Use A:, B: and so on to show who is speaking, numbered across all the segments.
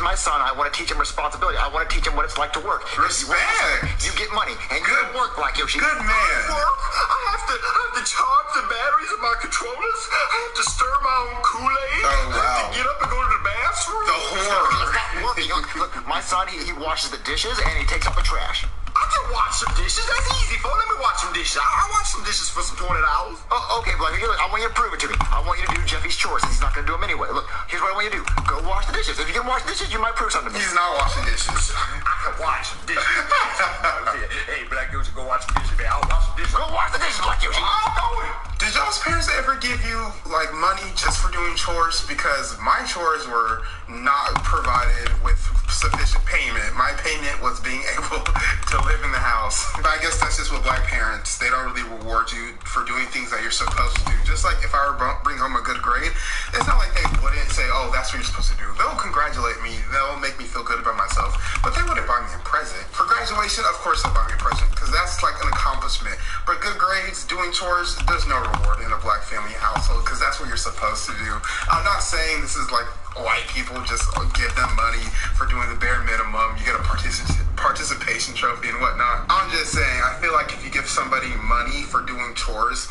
A: my son, I want to teach him responsibility. I want to teach him what it's like to work.
B: Respect.
A: You get money, and you work, Black Yoshi.
B: Good man.
C: Work? I have to charge the batteries of my controllers. I have to stir my own Kool-Aid.
B: Oh, wow.
C: I have to get up and go to the bathroom.
B: The horror.
A: It's not working. Look, my son, he washes the dishes, and he takes out the trash.
C: I can wash some dishes. That's easy, folks. Let me wash some dishes. I'll wash some dishes for some $20.
A: Oh, okay, Black. I want you to prove it to me. I want you to do Jeffy's chores, since he's not going to do them anyway. Look, here's what I want you to do. Go wash the dishes. If you can wash the dishes, you might prove something to me.
B: He's not washing dishes.
C: I can wash some dishes. Hey, Black Yoshi, go wash some dishes, man. I'll wash some dishes.
A: Go wash the dishes, Black Yoshi.
C: I'll do it.
B: Did y'all's parents ever give you, like, money just for doing chores? Because my chores were not provided with sufficient payment. My payment was being able to live in the house. But I guess that's just with Black parents. They don't really reward you for doing things that you're supposed to do. Just like if I were bring home a good grade, it's not like they wouldn't say, oh, that's what you're supposed to do. They'll congratulate me. They'll make me feel good about myself. But they wouldn't buy me a present. For graduation, of course they'll buy me a present because that's like an accomplishment. But good grades, doing chores, there's no reward in a Black family household because that's what you're supposed to do. I'm not saying this is like white people just give them money for doing the bare minimum. You get a participation trophy and whatnot. I'm just saying, I feel like if you give somebody money for doing chores,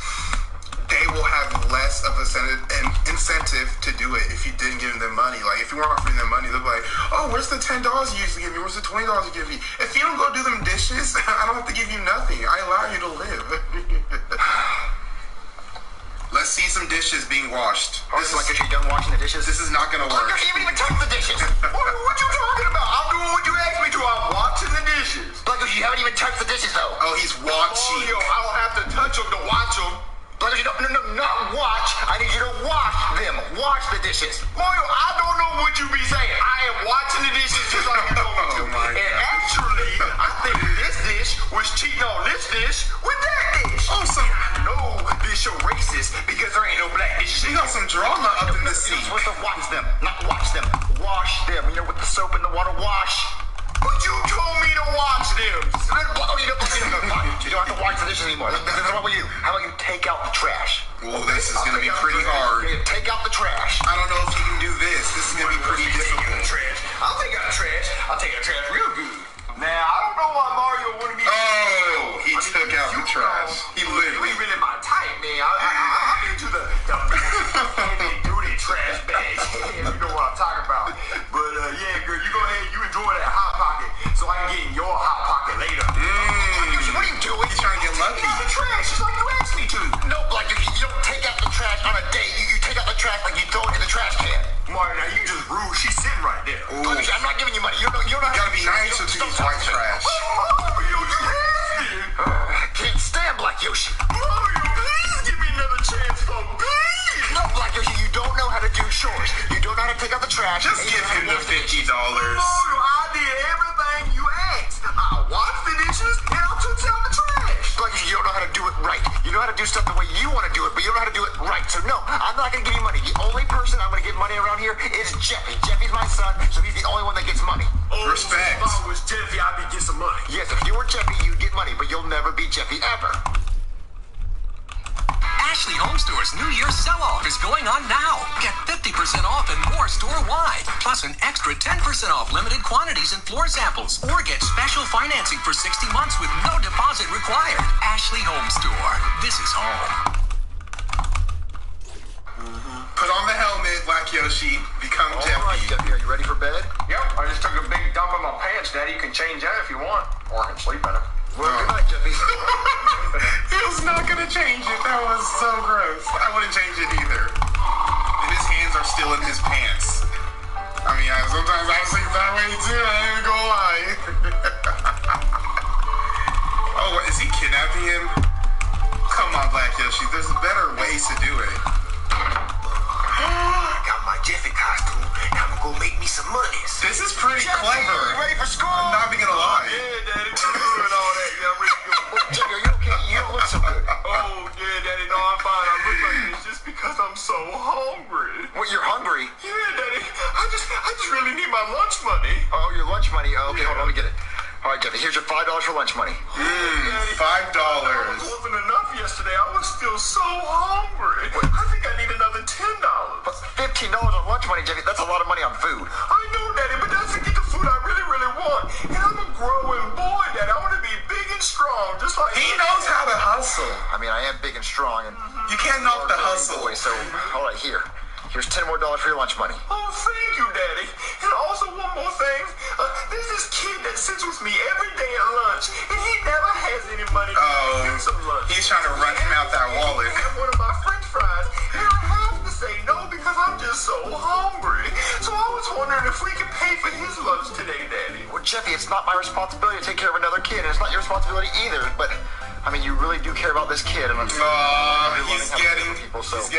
B: they will have less of an incentive to do it if you didn't give them money. Like, if you weren't offering them money, they'll be like, oh, where's the $10 you used to give me? Where's the $20 you give me? If you don't go do them dishes, I don't have to give you nothing. I allow you to live. Let's see some dishes being washed.
A: This is like if you're done washing the dishes.
B: This is not gonna work.
A: Black Yoshi, you haven't even touched the dishes.
C: What you talking about? I'm doing what you asked me to. I'm watching the dishes.
A: Black Yoshi, you haven't even touched the dishes, though.
B: Oh, he's watching.
C: Oh, yo, I don't have to touch them to watch them.
A: Black Yoshi, no, not watch. I need you to wash them. Wash the dishes.
C: Mario, I don't know what you be saying. I am watching the dishes just like you told me to.
B: Oh my
C: and
B: God.
C: actually, I think this dish was cheating on this dish with that dish.
B: Oh,
C: I know this show racist because there ain't no black dishes.
B: You got some drama up in the
A: You're
B: seat.
A: supposed to watch them, not watch them. Wash them. You know, with the soap and the water, wash.
C: But you told me to watch them.
A: Oh, you don't have to watch the dishes anymore. How about you? How about you take out the trash?
B: Oh, this is gonna be pretty hard.
A: Take out the trash.
B: I don't know if you can do this. This is gonna be pretty difficult.
C: Trash. I'll take out the trash. I'll take out the trash real good. Now, I don't know why Mario wouldn't be.
B: Oh, he took out the trash. He
C: You
B: literally.
C: ain't really my type, man. I'm into the heavy duty trash bags. You know what I'm talking about. But yeah, girl, you go ahead. You enjoy that hot pocket, so I can get in your hot pocket later.
A: What are you doing?
B: He's trying to get lucky.
C: Take out the trash, just like you asked me to.
A: No, Black Yoshi, you don't take out the trash on a date. You take out the trash like you throw it in the trash can.
C: Mario, now you just rude. She's sitting right there.
A: Black Yoshi, I'm not giving you money. You don't have
B: You gotta be nice to these white trash.
C: Mario, you nasty.
A: I can't stand Black Yoshi.
C: Mario, please give me another chance, folks. Please.
A: No, Black Yoshi, you don't know how to do chores. You don't know how to take out the trash.
B: Just
A: and you
B: give
A: don't
B: him
A: know
B: the
A: how to wash
B: $50.
C: Mario, I did everything you asked. I washed the dishes and I took out the trash.
A: Black Yoshi, you don't know how to do it right. You know how to do stuff the way you want to do it, but you don't know how to do it right. So no, I'm not going to give you money. The only person I'm going to give money around here is Jeffy. Jeffy's my son, so he's the only one that gets money.
C: Oh,
B: Respect.
C: If I was Jeffy, I'd be getting some money.
A: Yes, if you were Jeffy, you'd get money, but you'll never be Jeffy ever.
D: Ashley Home Store's New Year's sell-off is going on now. Get 50% off and more store-wide, plus an extra 10% off limited quantities and floor samples. Or get special financing for 60 months with no deposit required. Ashley Home Store. This is home.
B: Put on the helmet, Black Yoshi. Become
A: All right,
B: Jeffy.
A: Jeffy, are you ready for bed?
C: Yep, I just took a big dump in my pants, Daddy. You can change that if you want, or I can sleep in it.
A: Well, good night, Jeffy.
B: He was not gonna change it. That was so gross. I wouldn't change it either. And his hands are still in his pants. I mean, sometimes I sleep that way too. I ain't even gonna lie. Oh, what, is he kidnapping him? Come on, Black Yoshi. There's better ways to do it.
C: I got my Jeffy costume. Now I'm gonna go make me some monies.
B: This is pretty
A: Jeffy,
B: clever.
A: you ready for school?
B: I'm not even gonna lie.
C: Yeah, Daddy, we're doing all that. Yeah, I'm ready to go.
A: Jeffy, are you okay? You don't look so good.
C: Oh, yeah, Daddy, no, I'm fine. I look like this just because I'm so hungry.
A: What, you're hungry?
C: Yeah, Daddy, I just really need my lunch money.
A: Oh, your lunch money. Oh, okay, hold on, let me get it. All right, Jeffy, here's your $5 for lunch money.
C: Daddy,
B: $5.
C: it wasn't enough yesterday. I was still so hungry. I think I need another $10.
A: $15 on lunch money, Jeffy. That's a lot of money on food.
C: I know, Daddy, but that's
A: so, all right, here's $10 more for your lunch money.
C: Oh, thank you, Daddy. And also one more thing. There's this kid that sits with me every day at lunch, and he never has any money to get some lunch.
B: He's trying to run him out that wallet.
C: He had one of my French fries, and I have to say no because I'm just so hungry. So I was wondering if we could pay for his lunch today, Daddy.
A: Well, Jeffy, it's not my responsibility to take care of another kid, and it's not your responsibility either, but, I mean, you really do care about this kid, and I'm
B: he's getting hustled.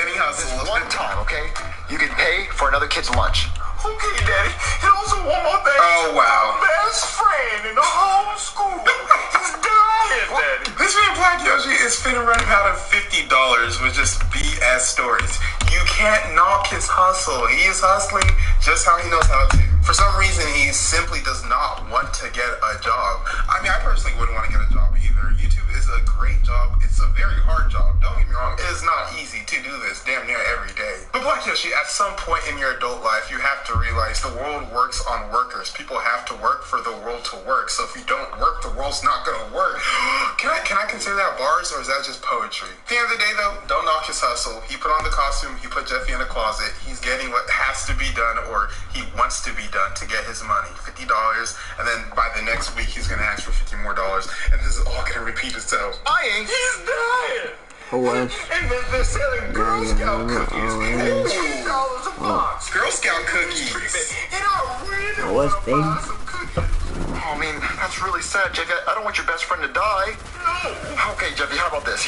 A: This one time, okay? You can pay for another kid's lunch.
C: Okay, Daddy. And also one more thing.
B: Oh, wow.
C: My best friend in the whole school is dying, Daddy.
B: This man Black Yoshi is finna run out of $50 with just BS stories. You can't knock his hustle. He is hustling just how he knows how to. For some reason, he simply does not want to get a job. I mean, I personally wouldn't want to get a job either. YouTube is a great job. It's a very hard job. Don't get me wrong. It is not easy to do this damn near every day. But Black Yoshi, at some point in your adult life, you have to realize the world works on workers. People have to work for the world to work. So if you don't work, the world's not going to work. Can I consider that bars, or is that just poetry? At the end of the day, though, don't knock his hustle. He put on the costume. He put Jeffy in the closet. He's getting what has to be done, or he wants to be done to get his money. $50, and then by the next week, he's going to ask for $50 more. And this is all going to repeat itself.
C: He's dying.
E: What?
C: And they're selling Girl Scout cookies. $18 a box.
B: Girl Scout cookies.
C: And I really
E: What's
C: want to buy some cookies.
A: Oh, I mean, that's really sad, Jeffy. I don't want your best friend to die.
C: No.
A: Okay, Jeffy, how about this?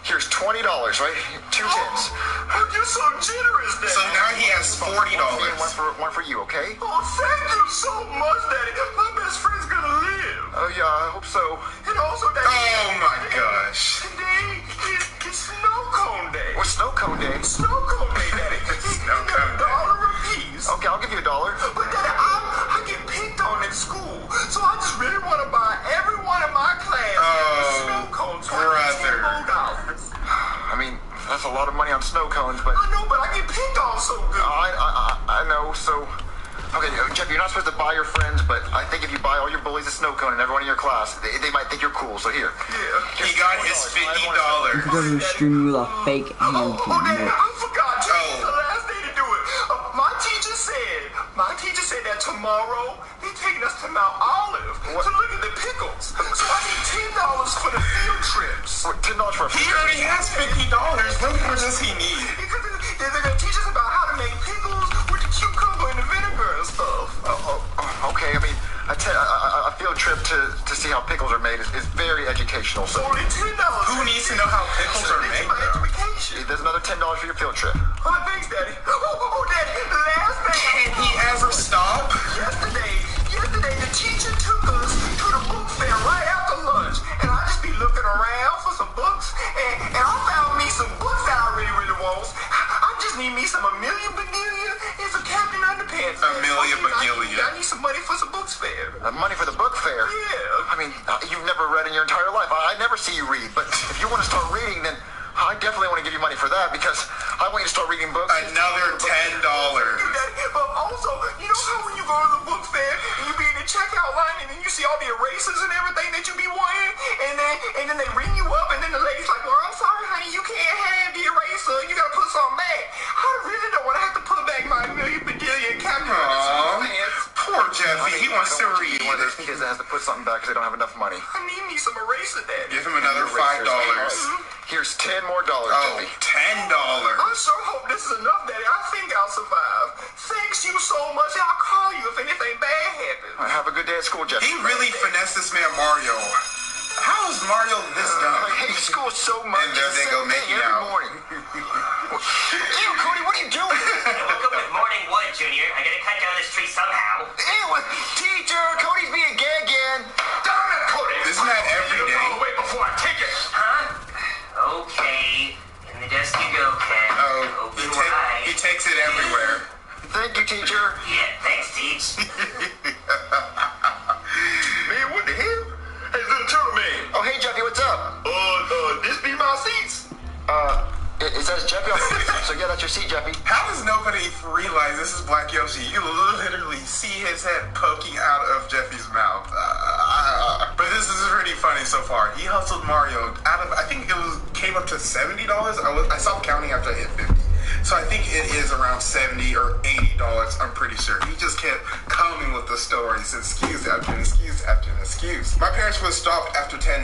A: Here's $20, right? 2 tins.
C: Oh, you're so generous, Daddy.
B: So now he has $40.
A: One for you, okay?
C: Oh, thank you so much, Daddy. My best friend's gonna live.
A: Oh, yeah, I hope so.
C: And also, Daddy.
B: Oh my gosh.
C: Today is snow cone day.
A: What's snow cone day?
C: Snow cone day, Daddy.
B: Snow cone day.
C: $1 a piece.
A: Okay, I'll give you $1.
C: But Daddy, I get picked on at school, so I just really want to buy everyone in my class snow cones. So
B: brother.
C: I get $10.
A: I mean, that's a lot of money on snow cones, but
C: I know, but I get picked on so good.
A: I know, so... Okay, Jeff, you're not supposed to buy your friends, but I think if you buy all your bullies a snow cone and everyone in your class, they might think you're cool, so here.
C: Yeah.
B: He got his $50.
E: Because I'm streaming with a fake hand
C: Daddy,
E: cam.
C: I forgot. Today's the last day to do it. My teacher said that tomorrow they're taking us to Mount Olive to look at the pickles. So I need $10 for the field trips.
A: $10 for a
B: He already has $50. What more does he need?
C: Because they're going to teach us about how to make pickles with the cucumber and the vinegar and stuff.
A: Okay, I mean, a field trip to see how pickles are made is very educational, so...
C: Only $10.
B: Who needs to know how pickles are made,
C: My
B: though?
C: education.
A: There's another $10 for your field trip.
C: Oh, thanks, Daddy. Oh, Daddy, last thing.
B: Can he ever stop?
C: Yesterday, the teacher took us to the book fair right after lunch, and I just be looking around for some books, and I found me some books that I really want. I just need me some Amelia Bedelia and some Captain Underpants.
B: Amelia Bedelia.
C: I need some money for some books fair.
A: Money for the book fair?
C: Yeah.
A: I mean, you've never read in your entire life. I never see you read, but if you want to start reading, then I definitely want to give you money for that, because I want you to start reading books.
B: Another $10.
C: But also, you know how when you go to the book fair and you be in the checkout line and then you see all the erasers and everything that you be wanting, and then they ring you up, and then the lady's like, well, I'm sorry, honey, you can't have the eraser. You gotta put something back. I really don't want to have to put back my Amelia Bedelia and Captain Underpants.
B: Poor Jeffy. He wants to read.
A: One of those kids that has to put something back because they don't have enough money.
C: I need me some eraser, Daddy.
B: Give him another $5.
A: Here's $10 more,
B: Oh,
A: Jeffy.
B: $10.
C: I sure hope this is enough, Daddy. I think I'll survive. Thanks you so much. I'll call you if anything bad happens.
A: Have a good day at school, Jeffy.
B: He really finessed this man Mario. How is Mario this dumb?
A: I hate school so much.
B: And there they go making
A: every
B: out.
A: morning. Ew, Cody, what are you doing?
F: Welcome with morning wood, Junior. I gotta cut down this tree somehow.
A: Ew, teacher, Cody's being gay again.
C: Darn it, Cody.
B: Isn't that every day?
C: Wait before I take it.
F: Huh? Okay. In the desk you go, Ken.
B: Oh,
F: Open wide.
B: he takes it everywhere.
A: Thank you, teacher.
F: Yeah, thanks, Teach.
C: Man, what the hell? Hey, little turtle man.
A: Oh, hey, Jeffy, what's up?
C: This be my seats.
A: It says Jeffy on so yeah, that's your seat, Jeffy.
B: How does nobody realize this is Black Yoshi? You literally see his head poking out of Jeffy's mouth. But this is pretty funny so far. He hustled Mario out of, I think it came up to $70. I stopped counting after I hit 50. So I think it is around $70 or $80. I'm pretty sure. He just kept coming with the stories, excuse after an excuse after an excuse. My parents would stop after $10.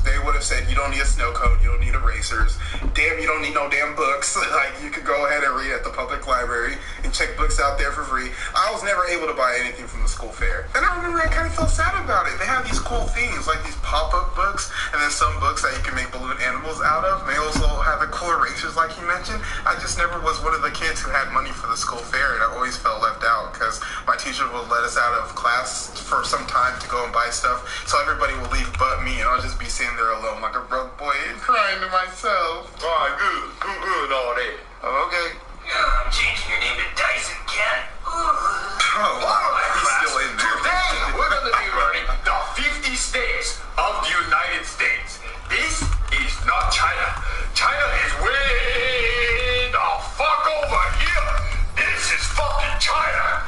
B: They would have said, you don't need a snow cone, you don't need erasers. Damn, you don't need no damn books. Like, you could go ahead and read at the public library and check books out there for free. I was never able to buy anything from the school fair. And I remember I kind of felt sad about it. They have these cool things, like these pop-up books, and then some books that you can make balloon animals out of. And they also have the cool erasers, like you mentioned. I just never was one of the kids who had money for the school fair, and I always felt left out because my teacher would let us out of class for some time to go and buy stuff, so everybody would leave but me, and I'll just be sitting there alone like a broke boy and crying to myself.
C: Alright, good. Good, all that.
A: Okay.
F: I'm changing your name to Dyson, Cat.
B: Oh, wow. He's still in there.
C: Today, we're going to be learning the 50 states of the United States. This is not China. China is way the fuck over here. This is fucking China.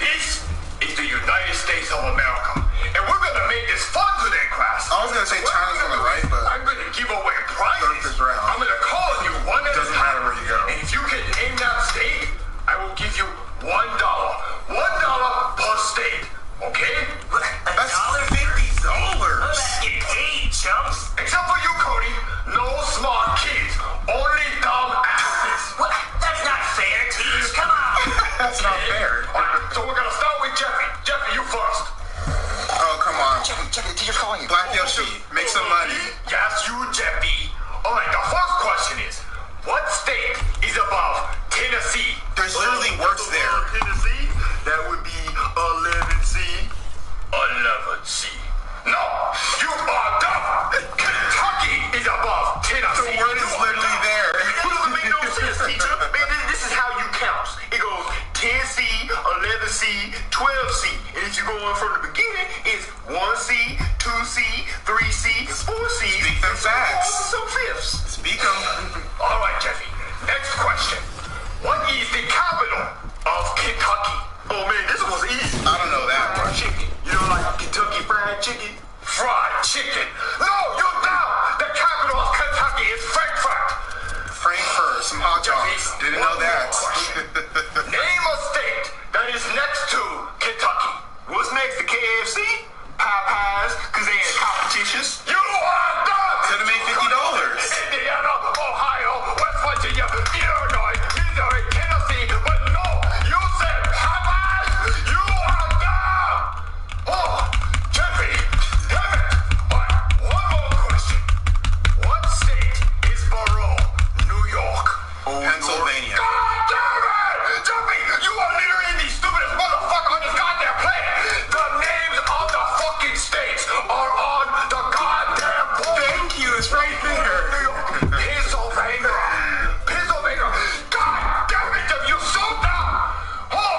C: This is the United States of America. And we're going to make this fun today, class.
B: I was going to say China's on the right, but
C: I'm going to give away prizes.
B: Surface round.
C: I'm going to call on you one at a
B: Doesn't
C: time.
B: matter where you go.
C: And if you can name that state, I will give you $1. $1 per state. Okay?
B: that's $50.
F: Let's get paid, chumps.
C: Except for you, Cody. No smart kids. Only dumb asses.
F: What? That's not fair, Teach. Come on.
B: That's not fair.
C: Alright, so we're going to start with Jeffy. Jeffy, you first.
B: Oh, come on.
A: Jeffy, the teacher's calling you.
B: Black Yoshi, make some money.
C: Yes, you, Jeffy. Alright, the first question is, what state is above Tennessee?
B: There's literally words there.
C: Tennessee? That would be 11C. 11C. No, you are dumb. Kentucky is above Tennessee.
B: The word is literally there.
C: It doesn't make no sense, teacher. Man, this is how you count. It goes 10C, 11C, 12C. And if you go on from the beginning, it's 1C, 2C, 3C, 4C.
B: Speak them facts.
C: Some fifths.
B: Speak them.
C: All right, Jeffy. Next question. What is the capital of Kentucky? Oh, man, this was easy.
B: I don't know that
C: Fried
B: one.
C: chicken. You know, like Kentucky Fried Chicken? Fried chicken. No, you're dumb. The capital of Kentucky is Frankfurt.
B: Frankfurt, some hot dogs. Didn't know that.
C: Name a state that is next to Kentucky. What's next to KFC? Popeyes, because they had competitions. You are dumb.
B: Could have made $50.
C: Indiana, Ohio, West Virginia, Illinois, Missouri, Tennessee, but no, you said Popeyes. You are dumb. Oh, Jeffy, damn it. All right, one more question. What state is borough New York?
B: Pennsylvania.
C: God damn it! Jeffy, you are literally the stupidest motherfucker on this goddamn planet. The names of the fucking states are on the goddamn board.
B: Thank you, it's right there.
C: Pennsylvania. Pennsylvania. God damn it, Jeff, you're so dumb. Oh,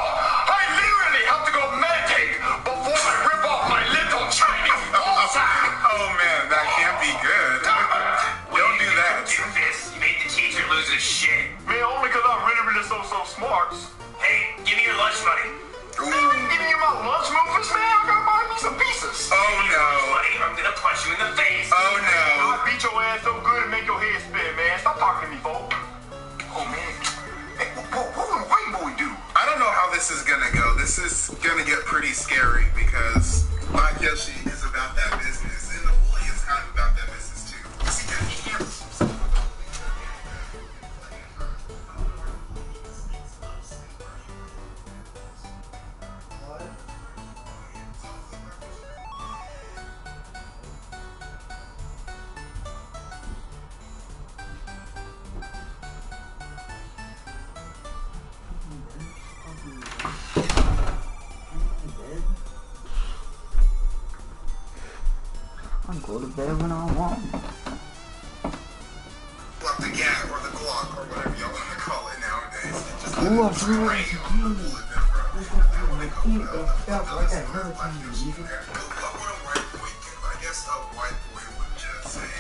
C: I literally have to go meditate before I rip off my little Chinese bullseye.
B: Oh man, that can't be good. Don't do that.
F: Do this. You made the teacher lose his shit.
C: Man, only because I'm really so smart.
F: Hey, give me your lunch money.
C: Man, I ain't giving you my lunch movers, man. I gotta buy me some pieces.
B: Oh no.
F: Money, or I'm gonna punch you in the face.
B: Oh no.
C: I beat your ass so good and make your head spin, man. Stop talking to me, folks. Oh, man. Hey, what would a white boy do?
B: I don't know how this is gonna go. This is gonna get pretty scary because Black Yoshi is about that business, and the bully is kind of about that business too. See, he can't.
E: I go to bed when I want.
B: Like the gat or the Glock or whatever y'all want to call it nowadays. It just
E: Ooh, I feel like
B: rain
E: it's
B: on the
E: candy.
B: bullet bit, bro.
E: My feet are stuck like that hurricane.
B: What would a white boy do? I guess a white boy would just say,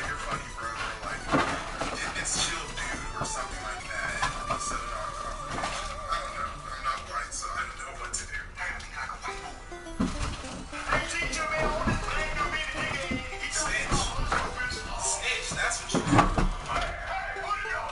B: "You're funny, bro." Or like, "It's chill, dude," or something like that. So no, I don't know. I'm not white, so I don't know what to do. I gotta be like a white boy.
C: Hey, teacher, man, on this thing, you be the nigga.
B: Snitch. Snitch. That's what you do.
C: Hey, what do you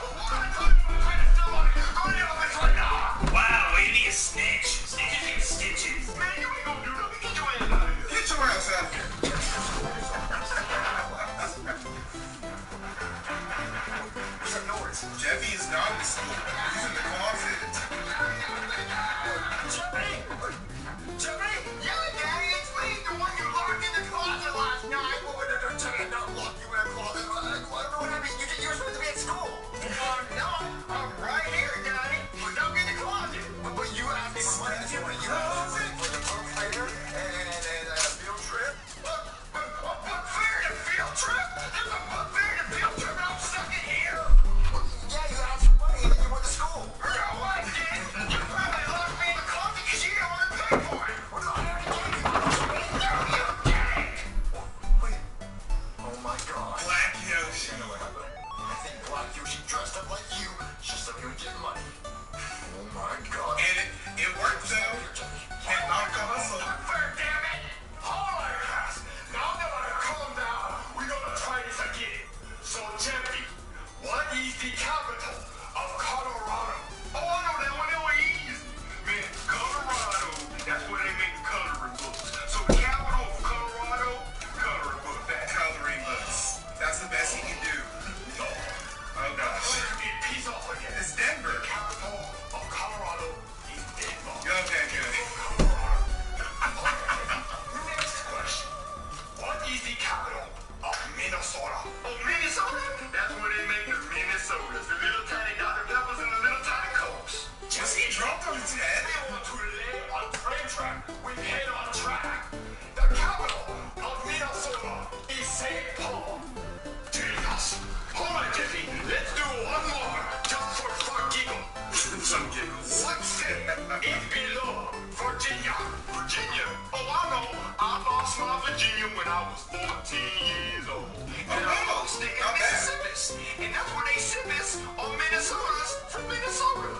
C: Virginia when I was 14 years old. And I posted in Mississippi. And that's where they ship us on Minnesota's from Minnesota.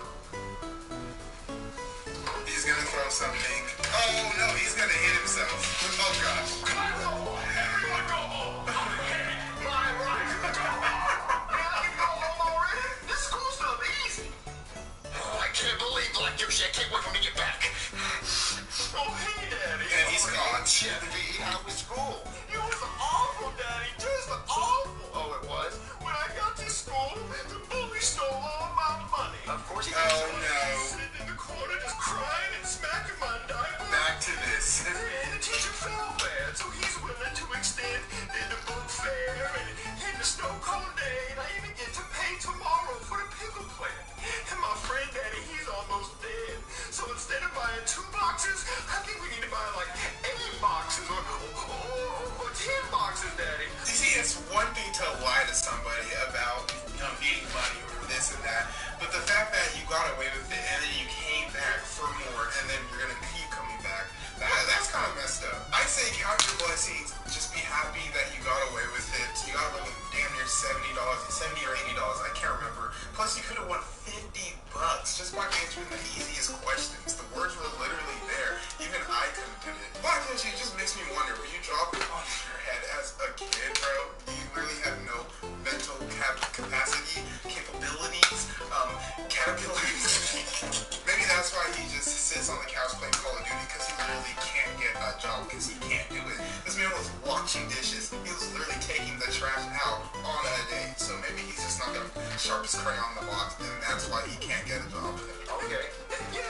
B: He's gonna throw something. Oh no, he's gonna hit himself. Oh gosh.
C: Everyone go home. My right. Go home. Man, I can go home already. This school stuff easy.
A: Oh, I can't believe Black Yoshi. I can't wait for him to get back.
C: Oh, hey, Daddy.
B: And he's gone.
A: Jeffy, how was school?
C: It was awful, Daddy. Just awful.
A: Oh, it was?
C: When I got to school, the bully stole all my money.
A: Of course he
B: Oh
A: did.
B: no.
C: Sitting in the corner just crying and smacking my diaper.
B: Back to this.
C: And the teacher felt bad, so he's willing to extend the book fair and the snow cone day. And I even get to pay tomorrow for the pickle plant. And my friend Daddy, he's almost dead. So instead of buying 2 boxes, I think we need to buy like 8 boxes or 10 boxes, Daddy.
B: You see, it's one thing to lie to somebody about, needing money or this and that, but the fact that you got away with it and then you came back for more and then you're gonna keep coming back, that's kind of messed up. I'd say count your blessings. Just be happy that you got away with it. You got away with damn near $70 or $80. I can't remember. Plus, you could have won $50 just by answering the easiest questions. The words were literally there. Even I couldn't do it. But it just makes me wonder, when you drop it on your head as a kid, bro, you really have no mental capacity, capabilities, caterpillars. Maybe that's why he just sits on the couch playing Call of Duty, because he literally can't get that job because he can't do it. This man was washing dishes. He was literally taking the trash out on a day. So maybe he's just not the sharpest crayon in the box, and that's why he can't get a job.
A: Okay.
C: Yeah,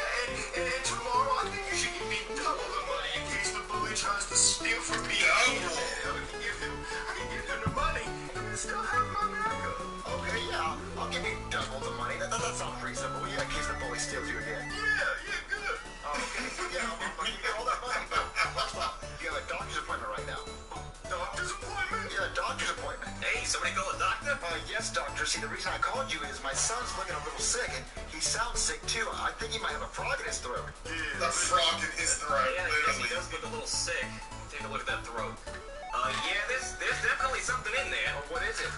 C: and tomorrow I think you should give me double the money in case the bully tries to steal from me.
B: Double?
C: I can give him the money and still have my backup.
A: Okay, yeah. I'll give you double the money. That sounds reasonable. Yeah, in case the bully steals you again.
C: Yeah, good.
A: Okay, so yeah, I'll give you all that money. But you have a doctor's appointment right now.
C: Doctor's appointment?
A: Yeah, a doctor's appointment.
F: Hey, somebody call a doctor?
A: Yes, doctor. See, the reason I called you is my son's looking a little sick, and he sounds sick too. I think he might have a frog in his throat.
B: The frog in his throat,
F: Yeah, I guess he
B: literally.
F: does look a little sick. Take a look at that throat. Yeah, there's definitely something in there.
A: What is it?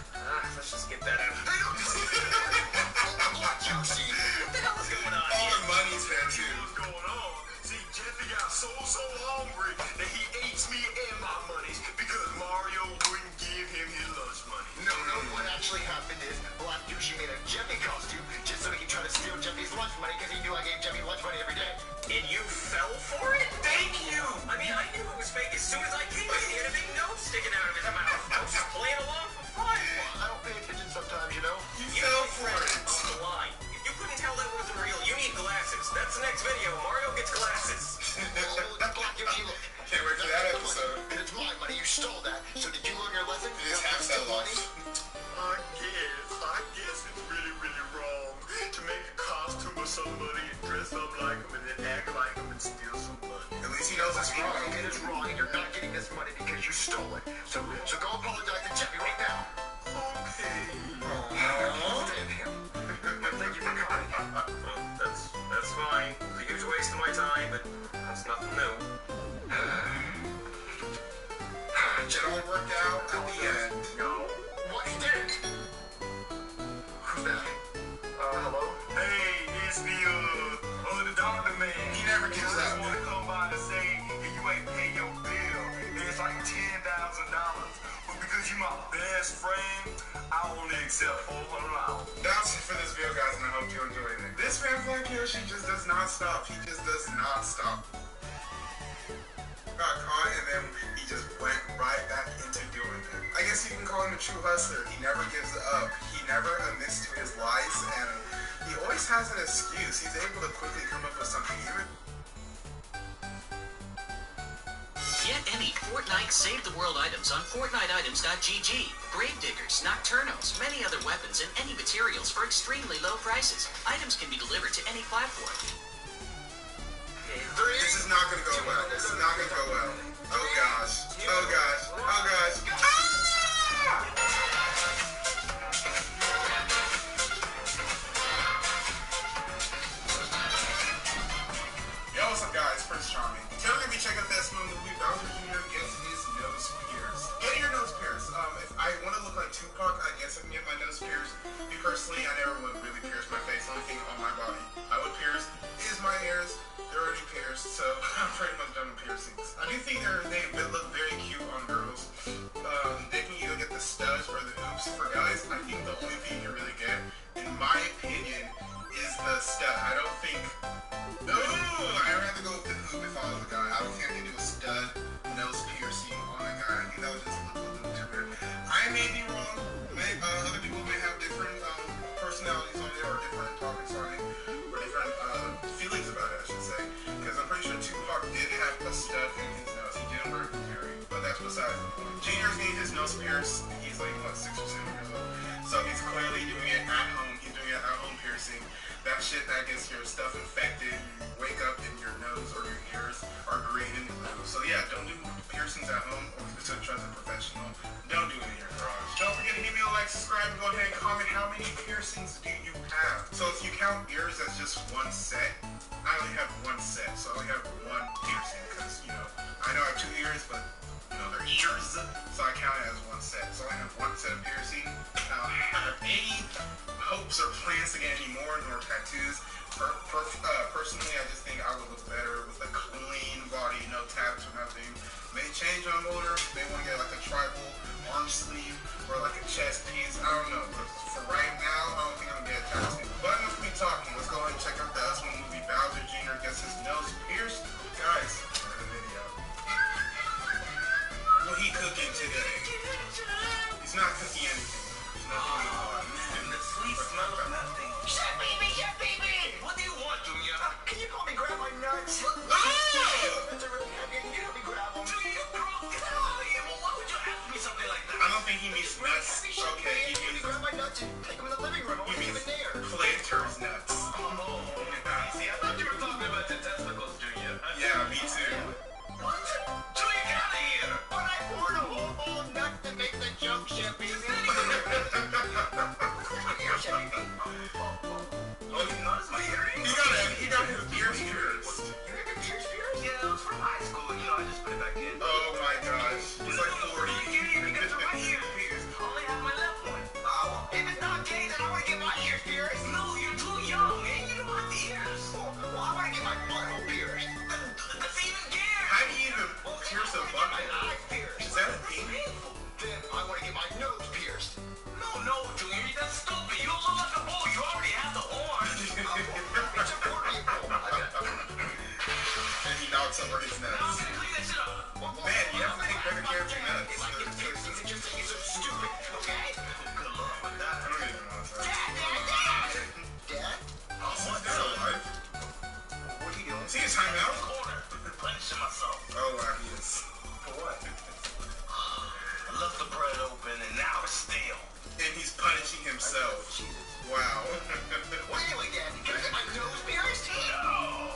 F: Let's just get that out.
C: Hey, don't you see
A: Black Yoshi.
F: What the hell is going on
B: All
F: here?
B: the money's there too.
C: what's going on? See, Jeffy got so hungry that he ate me and my monies because Mario wouldn't give him his lunch money.
A: No, what actually happened is Black Yoshi made a Jeffy costume just so he could try to steal Jeffy's lunch money because he knew I gave Jeffy lunch money every day.
F: And you fell for it? Thank you! I mean, I knew it was fake as soon as I came in. He had a big nose sticking out of his mouth. I was just playing along for fun.
A: I don't pay attention sometimes, you know?
B: You
F: You
B: fell
F: know,
B: for
F: friend,
B: it.
F: on the line. If you couldn't tell that wasn't real, you need glasses. That's the next video. Mario gets glasses.
A: Black Yoshi, look.
B: Can't wait for that episode.
A: It's my money. You stole that. So did you learn your lesson?
B: You just have
A: Steal
B: that
A: money?
C: I guess it's really wrong to make a costume of somebody and dress up like them and then act like them and steal some money.
B: At least he knows it's wrong.
A: It is wrong, and you're not getting this money because you stole it. So go apologize to Jeffy right now.
C: Okay.
A: Understand him. Thank you for coming.
F: Well, that's fine. It was a huge waste of my time, but that's nothing new.
B: It all worked out at the end.
C: No.
A: What? He didn't. Who's that? Hello?
C: Hey, it's the doctor man.
B: He never gives
C: I
B: up.
C: just want to come by to say if you ain't pay your bill, it's like $10,000. But because you my best friend, I only accept $400.
B: That's it for this video, guys, and I hope you enjoyed it. This man Black Yoshi just does not stop. He just does not stop. Got caught, and then he just went right back into doing it. I guess you can call him a true hustler. He never gives up. He never admits to his lies, and he always has an excuse. He's able to quickly come up with something. Even
D: Get any Fortnite Save the World items on FortniteItems.gg. Grave diggers, nocturnos, many other weapons, and any materials for extremely low prices. Items can be delivered to any platform.
B: this is not gonna go well. This is not gonna go well. Oh gosh. Oh gosh. Oh gosh. Yo, what's up, guys? Prince Charming. Today we're gonna be checking out that smooth movie Bowser Jr. Gets His pretty much done with piercings. I do think they look very cute on girls. They can either get the studs or the hoops. For guys, I think the only thing you really get, in my opinion, is the stud. I don't think. No, I'd rather go with the hoop if I was a guy. I don't think I can do a stud nose piercing on a guy. I think that would just look a little too weird. I may be wrong. Other people may have different personalities on it or different topics on it or different feelings about it, I should say. Because I'm pretty sure Tupac did have a stud in his nose. He didn't wear it very, but that's besides the point. Junior's getting his nose pierced. He's like, what, 6 or 7 years old. So he's clearly doing it at home. He's doing it at home piercing. That shit that gets your stuff infected. You wake up and your nose or your ears are green and blue. So yeah, don't do piercings at home or trust a professional. Don't do it in your garage. Don't forget to give me a like, subscribe, and go ahead and comment how many piercings do you have. So if you count ears as just one set, I only have one set. So I only have one piercing because, you know, I know I have 2 ears, but you know, they're ears. So I count it as one set. So I have one set of piercing. I don't have any hopes or plans to get any more, nor tattoos. Personally, I just think I would look better with a clean body, no tabs or nothing. May change on older. May want to get like a tribal arm sleeve or like a chest piece. I don't know. But for right now, I don't think I'm gonna get a tattoo. But enough of me talking. Let's go ahead and check out the S1 movie. Bowser Jr. gets his nose pierced. Guys, look at the video. What he cooking today? He's not cooking anything. He's not doing
F: Man, the sweet smell of nothing.
A: Chef baby, Chef baby!
F: What do you want, Junior?
A: Can you help me grab my nuts?
B: Ah!
A: Nuts are really heavy. Can you help me grab them?
F: Junior, bro, get out of here. Well, why would you ask me something like that?
B: I don't think he means nuts.
A: Heavy, Chef
B: Okay,
A: baby.
B: he
A: Can you
B: means
A: grab my nuts and take them in the living room? I want to
B: he
A: leave
B: means
A: it there.
B: planter's nuts.
F: Oh, see, I thought you were talking about your testicles, Junior.
B: Yeah, me too.
F: What? Junior, get out of here.
A: But I poured a whole bowl of nuts to make the joke, Chef baby. Here, Chef baby.
F: Oh, you noticed my earring?
B: He got his ears pierced.
A: You have your ears pierced?
F: Yeah, it was from high school. You know, I just put it back in.
B: Oh my gosh. He's like 40.
F: You can't even get to my ears pierced. I only have my left one.
A: Oh, if it's not gay, then I want to get my ears pierced.
F: No, you're too young, and you don't have the ears.
A: Well, I want to get my butthole pierced.
F: That's even gayer.
B: How do you even pierce a
A: My
B: butthole?
A: eyes pierced.
B: Is that a thing?
A: Then I want to get my nose pierced.
F: No, Junior, that's stupid. You don't look like a bull. You already have the horn.
A: It's a quarterly bowl.
B: And he knocks over his
F: Now I'm
B: nuts.
F: gonna clean that shit up.
B: Man, you have to take better care of your nuts.
A: If I get piercings, it just think it's so stupid, okay?
F: Good luck with that.
B: I don't even know what's that.
A: Dad?
B: Is that alive?
A: What are you doing?
B: Is he in timeout?
F: Corner. Punishing myself.
B: Oh, wow, he is.
A: For what?
F: I left the bread open and now it's stale.
B: And he's punishing himself.
A: Jesus.
B: Wow.
A: Well, anyway, Dad, can I get my nose pierced?
F: No!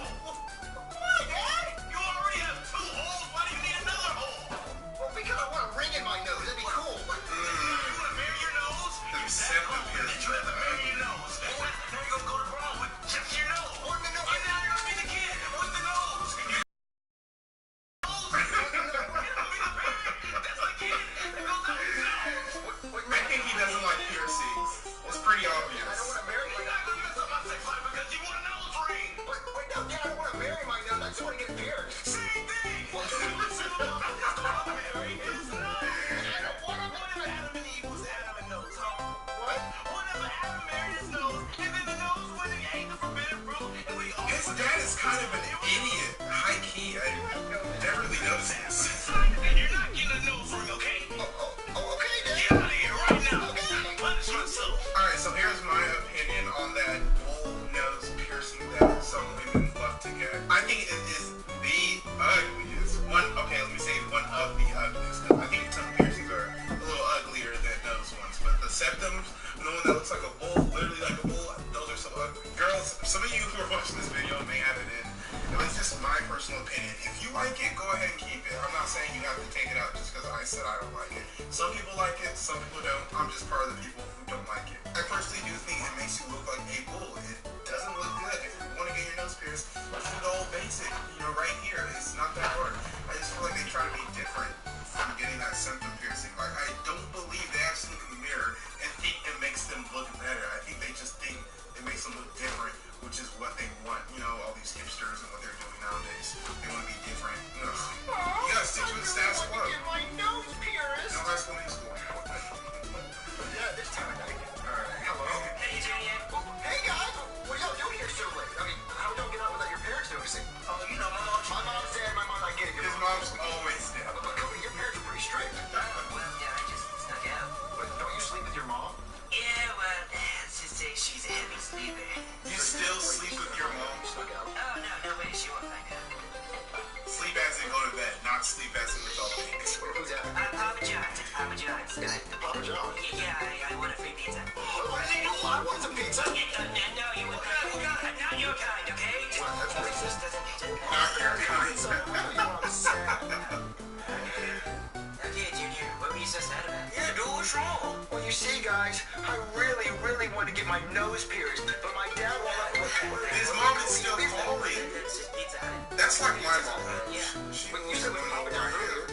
A: Why, Dad?
F: You already have 2 holes. Why do you need another hole?
A: Well, because I want a ring in my nose. That'd be cool.
F: You want to marry your nose?
B: The
F: You're that
B: septum
F: cool that
B: piercing.
F: you have to marry your nose. Now you're going to go to prom with just your nose.
A: Well, no,
F: And now you're going to be the kid with the nose. That's the kid that goes out his nose.
B: I think he doesn't like piercings. It's pretty
A: I
B: obvious.
A: don't want to marry
F: You're
A: my
F: not going to mess up my sex life because you want a nose ring.
A: Wait, no, Dad, I don't want to marry my nose. I just want to get pierced.
F: Same thing. Listen to what I'm going to marry his nose.
A: I don't want to.
F: Whatever Adam and Eve was Adam and nose, huh?
A: What?
F: Whenever Adam married his nose, and then the nose went and ate the forbidden fruit, and we all
B: His dad is kind of an idiot. High key. I never really noticed this.
F: and you're not getting a nose ring, okay?
A: Oh, okay, Dad.
F: Get out of here right now. Punish myself.
B: Alright, so here's my opinion on that bull nose piercing that some women love to get. I think it is the ugliest. Okay, let me say one of the ugliest. Because I think some piercings are a little uglier than those ones. But the septum, the one that looks like a bull, literally like a bull, those are so ugly. Girls, some of you who are watching this video may have it in. It's just my personal opinion. If you like it, go ahead and keep it. I'm not saying you have to take it out just because I said I don't like it. Some people like it, some people don't. I'm just part of the people who don't like it. I personally do think it makes you look like a bull. It doesn't look good. If you want to get your nose pierced, just do the old basic, right here. It's not that hard. I just feel like they try to be different from getting that septum piercing. Like, I don't believe they actually look in the mirror and think it makes them look better. I think they just think it makes them look different, which is what they want. All these hipsters and what they're doing nowadays. They want to be different. not sleep as a result of things.
A: Who's that?
F: Papa John's. Papa John's.
A: Papa John.
F: Yeah, I want a free pizza.
A: What did he do? I want some pizza.
F: No, you would not your kind, okay?
A: Well, that's racist.
B: Not your kind.
F: Okay, Junior, what were you so sad about?
A: Yeah, dude, what's wrong? Well, you see, guys, I really want to get my nose pierced, but my dad won't let me.
B: His mom is still calling.
F: That's just Pizza Hut.
B: That's like my mom.
F: Yeah.
A: But you said with Papa John earlier.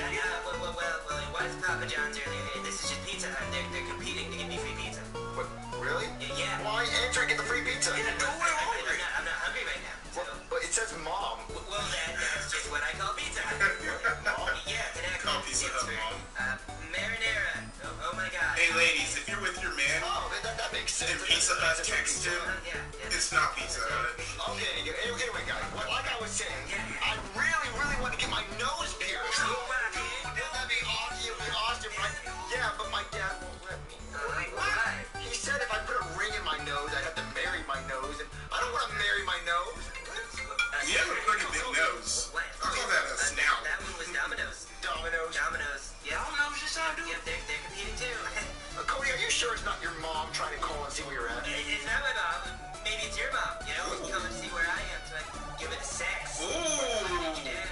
F: Well, it was Papa John's earlier. This is just Pizza Hut. They're competing to give me free pizza.
A: What, really?
F: Yeah.
A: Why enter and get the free pizza?
F: I'm not hungry right now. So,
A: But it says mom.
F: well, that's just what I call pizza. Yeah,
B: Call Pizza Hut mom.
F: Marinara. Oh my God.
B: Hey, ladies, if you're with your man
A: Oh, that makes sense.
B: and Pizza Hut texts him,
F: Yeah.
B: it's not Pizza Hut.
A: Okay, anyway, guys, like I was saying, I really want to get my nose pierced. That'd be awesome, right? Yeah, but my dad won't let me.
F: Why?
A: He said if I put a ring in my nose, I'd have to marry my nose, and I don't want to marry my nose.
B: You have a pretty big nose. I call that a snout.
F: That one was Domino's.
A: Domino's.
F: Yeah.
A: Domino's just out, dude.
F: Yep, they're competing too.
A: Cody, are you sure it's not your mom trying to call and see where you're at?
F: It's not my mom. Maybe it's your mom. You know, come and see where I am so I can give it a sex.
B: Ooh.
F: Yeah.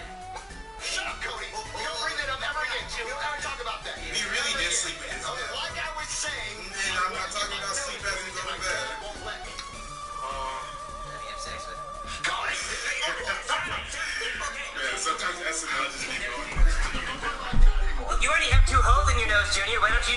A: Shut up, Cody. We don't bring that up ever again. We don't ever talk about that.
B: He really did sleep with his
A: Okay,
B: dad.
A: like I was saying.
B: And I'm not talking about sleep as in go to
A: My
B: bed.
A: dad won't let me.
F: Let me have sex with her.
A: Cody!
B: Yeah, sometimes SNL just be going.
F: You already have 2 holes in your nose, Junior. Why don't you...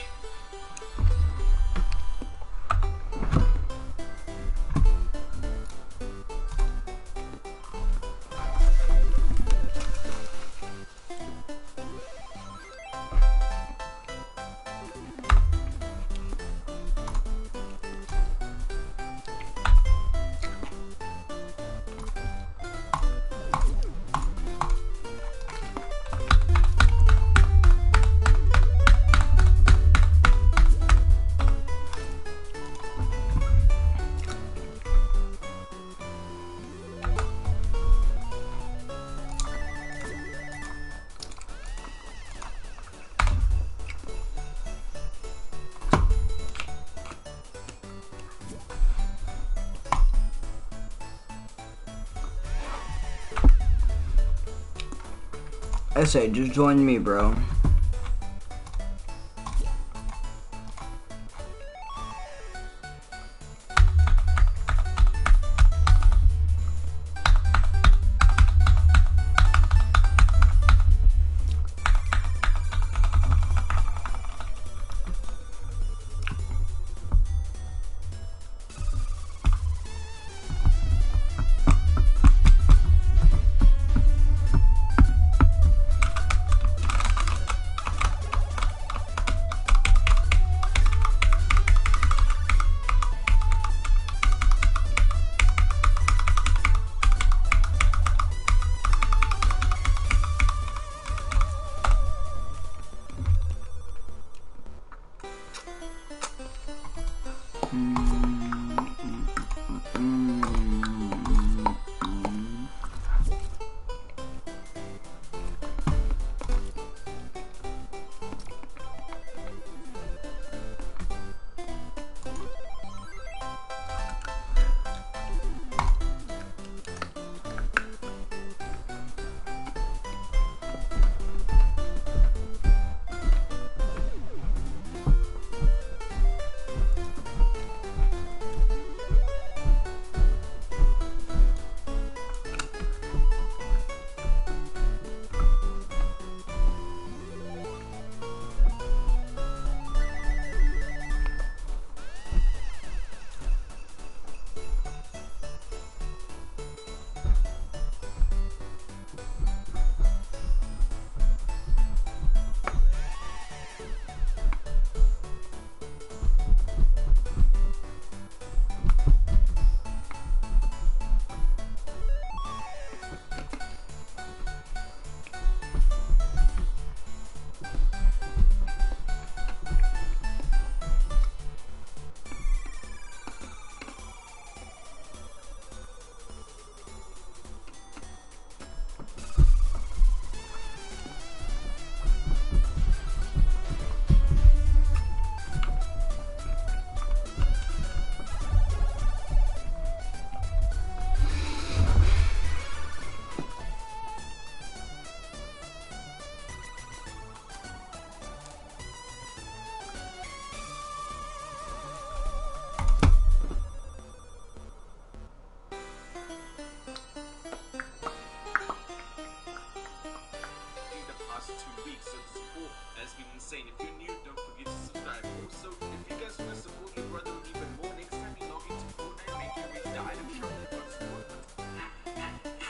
E: I say, just join me, bro.
G: 2 weeks. So the support has been insane. If you're new, don't forget to subscribe. Also, if you guys want to support your brother even more, next time you log into Fortnite, make sure you read the item shop.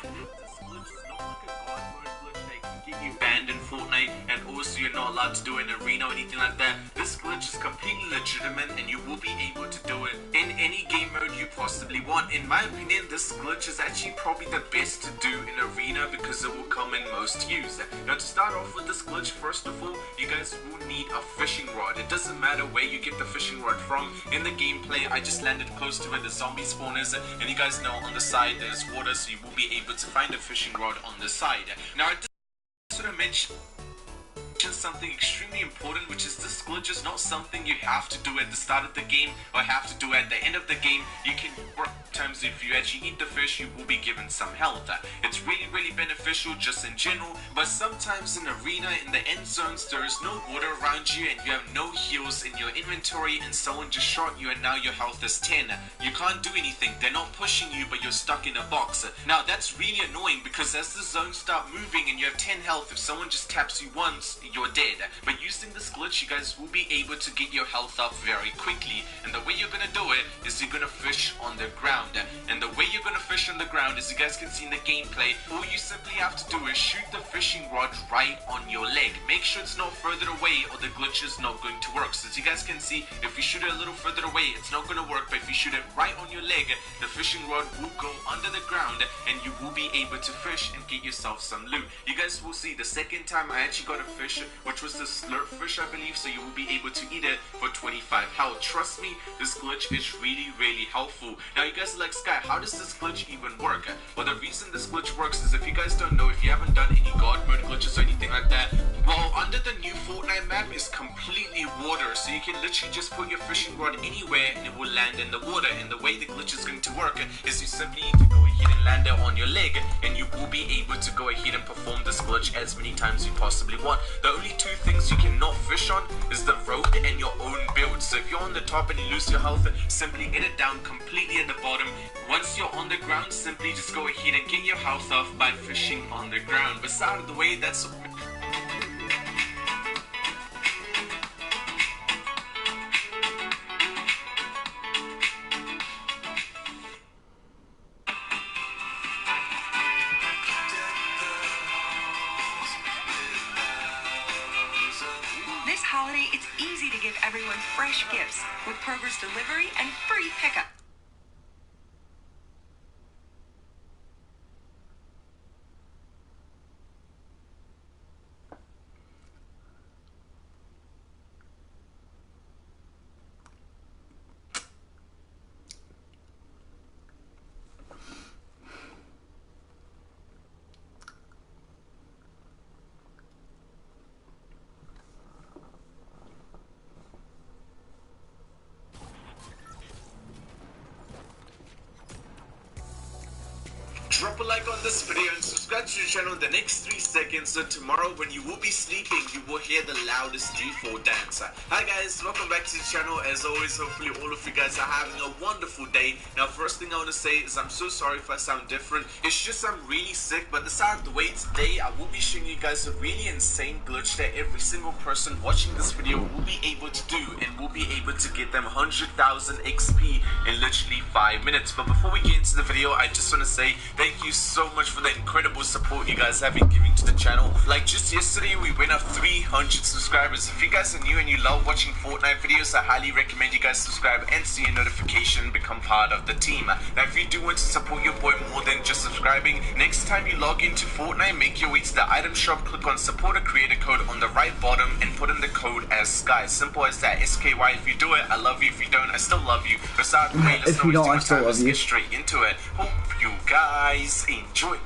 G: This glitch is not like a god mode glitch that can get you banned in Fortnite, and also you're not allowed to do it in arena or anything like that. This glitch is completely legitimate, and you will be able to do it in any game mode you possibly want. In my opinion, this glitch is actually probably the best to do in arena because it will come in most use. Now, to start off with this glitch, first of all, you guys will need a fishing rod. It doesn't matter where you get the fishing rod from. In the gameplay, I just landed close to where the zombie spawn is, and you guys know on the side there's water, so you will be able to find a fishing rod on the side. Now, I just want to mention something extremely important, which is this glitch is not something you have to do at the start of the game or have to do at the end of the game. You can work times if you actually eat the fish, you will be given some health. It's really beneficial just in general, but sometimes in arena, in the end zones, there is no water around you and you have no heals in your inventory, and someone just shot you and now your health is 10. You can't do anything. They're not pushing you, but you're stuck in a box. Now that's really annoying because as the zones start moving and you have 10 health, if someone just taps you once, you're dead. But using this glitch, you guys will be able to get your health up very quickly, and the way you're gonna do it is you're gonna fish on the ground. And the way you're gonna fish on the ground, as you guys can see in the gameplay, all you simply have to do is shoot the fishing rod right on your leg. Make sure it's not further away or the glitch is not going to work. So as you guys can see, if you shoot it a little further away, it's not gonna work, but if you shoot it right on your leg, the fishing rod will go under the ground and you will be able to fish and get yourself some loot. You guys will see the second time I actually got a fish, which was the slurp fish, I believe, so you will be able to eat it for 25 health. Trust me, this glitch is really helpful. Now you guys are like, Sky, how does this glitch even work? Well, the reason this glitch works is, if you guys don't know, if you haven't done any god mode glitches or anything like that, well, under the new Fortnite map is completely water, so you can literally just put your fishing rod anywhere and it will land in the water. And the way the glitch is going to work is you simply need to go ahead and land it on your leg, and you will be able to go ahead and perform this glitch as many times you possibly want. The only two things you cannot fish on is the road and your own build. So if you're on the top and you lose your health, simply get it down completely at the bottom. Once you're on the ground, simply just go ahead and get your health off by fishing on the ground. But out of the way, that's
H: This holiday, it's easy to give everyone fresh gifts with Kroger's delivery and free pickup.
G: drop a like on this video and subscribe to the channel in the next 3 seconds, so tomorrow when you will be sleeping, you will hear the loudest G4 dance. Hi guys, welcome back to the channel. As always, hopefully all of you guys are having a wonderful day. Now, first thing I want to say is I'm so sorry if I sound different. It's just I'm really sick, but this out of the way, today I will be showing you guys a really insane glitch that every single person watching this video will be able to do, and will be able to get them 100,000 XP in literally 5 minutes. But before we get into the video, I just want to say thank you so much for the incredible support you guys have been giving to the channel. Like just yesterday, we went up 300 subscribers. If you guys are new and you love watching Fortnite videos, I highly recommend you guys subscribe and see a notification, become part of the team. Now, if you do want to support your boy more than just subscribing, next time you log into Fortnite, make your way to the item shop, click on support a creator code on the right bottom, and put in the code as Sky. Simple as that, SKY. If you do it, I love you. If you don't, I still love you. Besides, let's get straight into it. Hope you guys enjoy.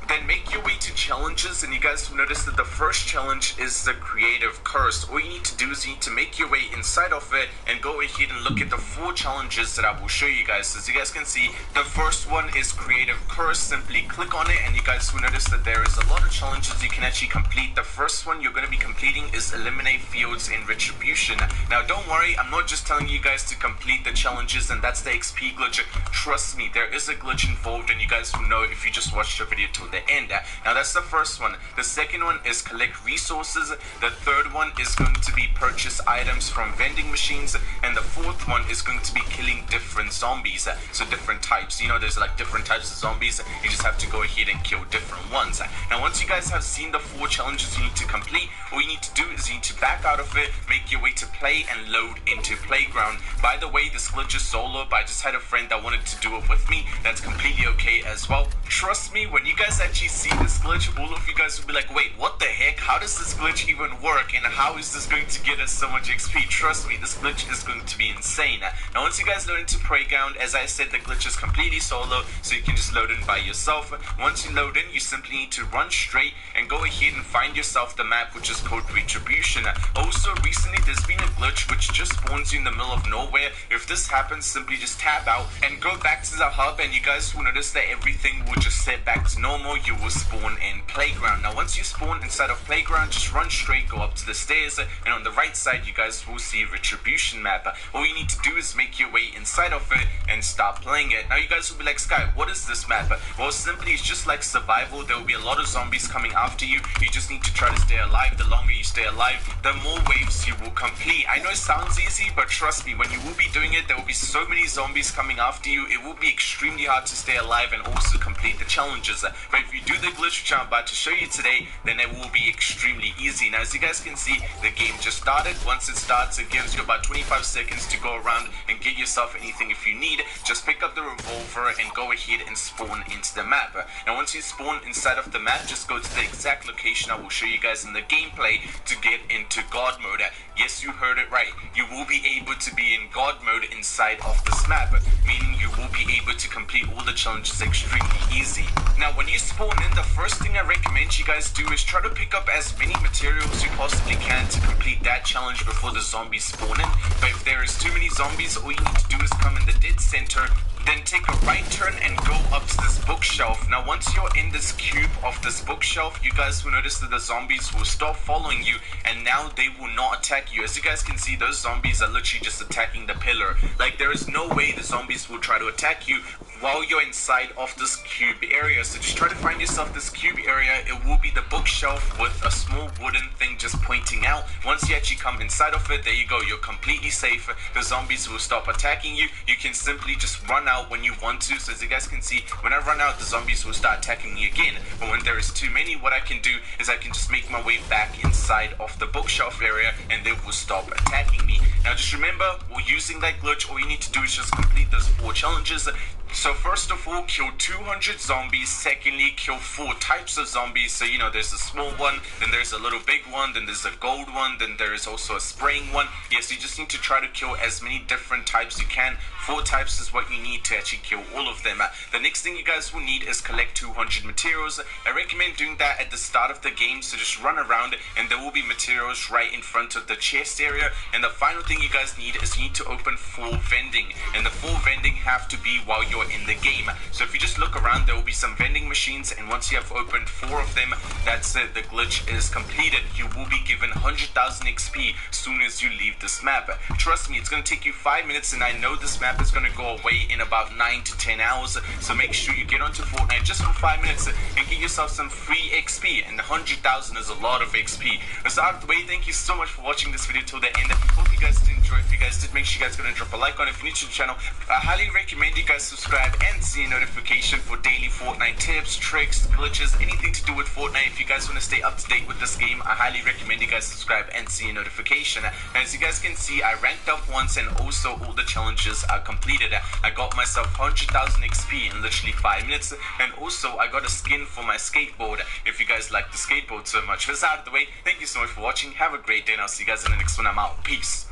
G: Then make your way to challenge challenges, and you guys will notice that the first challenge is the creative curse. All you need to do is you need to make your way inside of it and go ahead and look at the 4 challenges that I will show you guys. So as you guys can see, the first one is creative curse. Simply click on it and you guys will notice that there is a lot of challenges you can actually complete. The first one you're going to be completing is eliminate fields in retribution. Now don't worry, I'm not just telling you guys to complete the challenges and that's the XP glitch. Trust me, there is a glitch involved and you guys will know if you just watch the video till the end. Now that's the first one. The second one is collect resources. The third one is going to be purchase items from vending machines, and the fourth one is going to be killing different zombies. So different types, you know, there's like different types of zombies. You just have to go ahead and kill different ones. Now once you guys have seen the 4 challenges you need to complete, all you need to do is you need to back out of it, make your way to play and load into playground. By the way, this glitch is solo, but I just had a friend that wanted to do it with me. That's completely okay as well. Trust me, when you guys actually see this glitch, all of you guys will be like, wait, what the heck? How does this glitch even work? And how is this going to get us so much XP? Trust me, this glitch is going to be insane. Now once you guys load into playground, as I said, the glitch is completely solo, so you can just load in by yourself. Once you load in, you simply need to run straight and go ahead and find yourself the map, which is called Retribution. Also, recently there's been a glitch which just spawns you in the middle of nowhere. If this happens, simply just tab out and go back to the hub, and you guys will notice that everything will just set back to normal. You will spawn in playground. Now once you spawn inside of playground, just run straight, go up to the stairs, and on the right side you guys will see Retribution map. All you need to do is make your way inside of it and start playing it. Now you guys will be like, Sky, what is this map? Well, simply it's just like survival. There will be a lot of zombies coming after you. You just need to try to stay alive. The longer you stay alive, the more waves you will complete. I know it sounds easy, but trust me, when you will be doing it, there will be so many zombies coming after you. It will be extremely hard to stay alive and also complete the challenges. But if you do the glitch which I'm about to show you today, then it will be extremely easy. Now as you guys can see, the game just started. Once it starts, it gives you about 25 seconds to go around and get yourself anything if you need. Just pick up the revolver and go ahead and spawn into the map. Now once you spawn inside of the map, just go to the exact location I will show you guys in the gameplay to get into God mode. Yes, you heard it right. You will be able to be in God mode inside of this map, meaning you will be able to complete all the challenges extremely easy. Now when you spawn in, the first thing I recommend you guys do is try to pick up as many materials you possibly can to complete that challenge before the zombies spawn in. But if there is too many zombies, all you need to do is come in the dead center, then take a right turn and go up to this bookshelf. Now once you're in this cube of this bookshelf, you guys will notice that the zombies will stop following you, and now they will not attack you. As you guys can see, those zombies are literally just attacking the pillar. Like, there is no way the zombies will try to attack you while you're inside of this cube area. So just try to find yourself this cube area. It will be the bookshelf with a small wooden thing just pointing out. Once you actually come inside of it, there you go, you're completely safe. The zombies will stop attacking you. You can simply just run out when you want to. So as you guys can see, when I run out, the zombies will start attacking me again. But when there is too many, what I can do is I can just make my way back inside of the bookshelf area and they will stop attacking me. Now just remember, we're using that glitch. All you need to do is just complete those 4 challenges. So first of all, kill 200 zombies. Secondly, kill 4 types of zombies. So, you know, there's a small one, then there's a little big one, then there's a gold one, then there is also a spraying one. Yes, you just need to try to kill as many different types you can. 4 types is what you need to actually kill all of them. The next thing you guys will need is collect 200 materials. I recommend doing that at the start of the game, so just run around and there will be materials right in front of the chest area. And the final thing you guys need is you need to open 4 vending, and the 4 vending have to be while you're in the game. So if you just look around, there will be some vending machines, and once you have opened 4 of them, that's it, the glitch is completed. You will be given 100,000 XP as soon as you leave this map. Trust me, it's going to take you 5 minutes, and I know this map is going to go away in about 9 to 10 hours, so make sure you get onto Fortnite just for 5 minutes and get yourself some free XP, and 100,000 is a lot of XP. So out of the way, thank you so much for watching this video till the end. Hope you guys did enjoy. If you guys did, make sure you guys are going to drop a like on it. If you're new to the channel, I highly recommend you guys subscribe and see a notification for daily Fortnite tips, tricks, glitches, anything to do with Fortnite. If you guys want to stay up to date with this game, I highly recommend you guys subscribe and see a notification. As you guys can see, I ranked up once and also all the challenges are completed. I got myself 100,000 XP in literally 5 minutes, and also I got a skin for my skateboard if you guys like the skateboard so much. That's out of the way. Thank you so much for watching. Have a great day, and I'll see you guys in the next one. I'm out. Peace.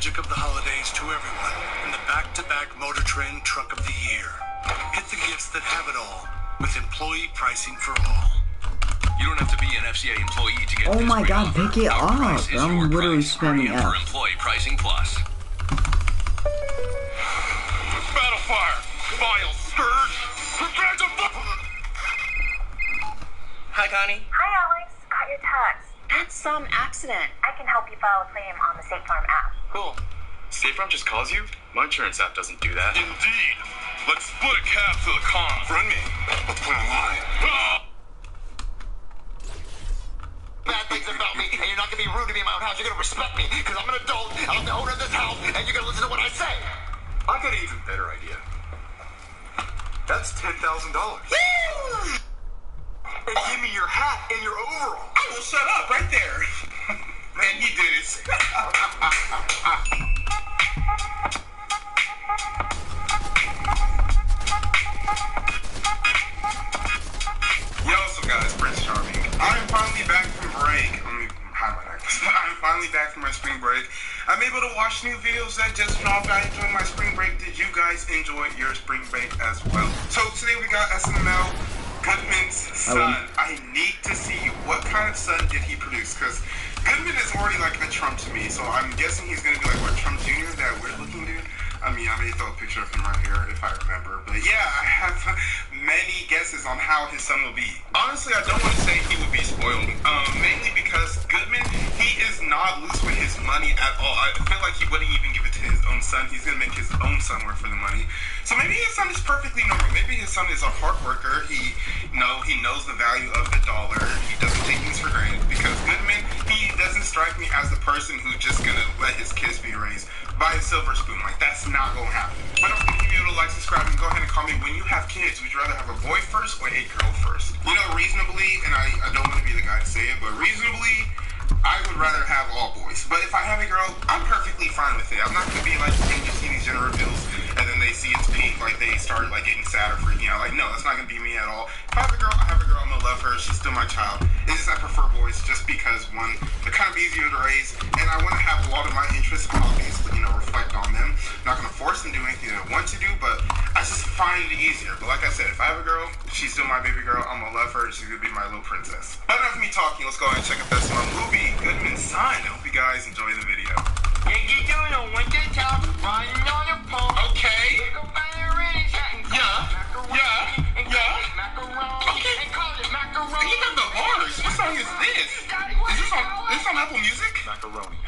I: magic of the holidays to everyone in the back-to-back Motor Trend Truck of the Year. Hit the gifts that have it all with employee pricing for all.
D: You don't have to be an FCA employee to get
E: Oh
D: this
E: my
D: great
E: god,
D: offer.
E: pick it
D: Our
E: up.
D: price is
E: I'm
D: your
E: literally
D: price. Hurry
E: spamming
D: up for
E: F.
D: Employee Pricing Plus.
I: Battlefire! Vile scourge! Prepare to
F: Hi, Connie.
J: Hi, Alex. Got your text.
H: That's some accident.
J: I can help you file a claim on the State Farm app.
F: Cool. State Farm just calls you? My insurance app doesn't do that.
I: Indeed. Let's split a cab to the con. Friend me. Let's put a line.
A: Bad things about me, and you're not gonna be rude to me in my own house. You're gonna respect me, because I'm an adult, I'm the owner of this house, and you're gonna listen to what I say.
F: I got an even better idea. That's $10,000. And give me your hat and your overall.
B: I will shut up right there. And he did it. Yo, so guys, Prince Charming. I'm finally back from break. I'm finally back from my spring break. I'm able to watch new videos that just dropped. I enjoyed my spring break. Did you guys enjoy your spring break as well? So today we got SML Goodman's son. I need to see what kind of son did he produce, because Goodman is already like a Trump to me. So I'm guessing he's gonna be like what, Trump Jr., that weird looking dude. I mean, I may throw a picture of him right here if I remember. But yeah, I have many guesses on how his son will be. Honestly, I don't want to say he would be spoiled. Mainly because Goodman, he is not loose with his money at all. I feel like he wouldn't even give it to his own son. He's going to make his own son work for the money. So maybe his son is perfectly normal. Maybe his son is a hard worker. He knows the value of the dollar. He doesn't take things for granted. Because Goodman, he doesn't strike me as the person who's just going to let his kids be raised by a silver spoon. Like, that's not gonna happen. But don't forget to like, subscribe, and go ahead and comment. When you have kids, would you rather have a boy first or a girl first? You know, reasonably, and I don't want to be the guy to say it, but reasonably, I would rather have all boys. But if I have a girl, I'm perfectly fine with it. I'm not gonna be like, when you see these gender reveals, and then they see it's pink, like they start like getting sad or freaking out. Like, no, that's not gonna be me at all. If I have a girl, I have a girl. I'm gonna love her. She's still my child. It's just I prefer boys, just because one, they're kind of easier to raise, and I want to have a lot of my interests and hobbies, reflect on them. I'm not gonna force them to do anything they want to do, but I just find it easier. But like I said, if I have a girl, she's still my baby girl. I'm gonna love her. She's gonna be my little princess. But enough of me talking. Let's go ahead and check out this one movie, Goodman's Son. I hope you guys enjoy the video.
A: Yeah, you doing a winter top, riding on a pole.
B: Okay.
A: Macaroni.
B: You got the bars. What song is this? Is this on Apple Music?
A: Macaroni.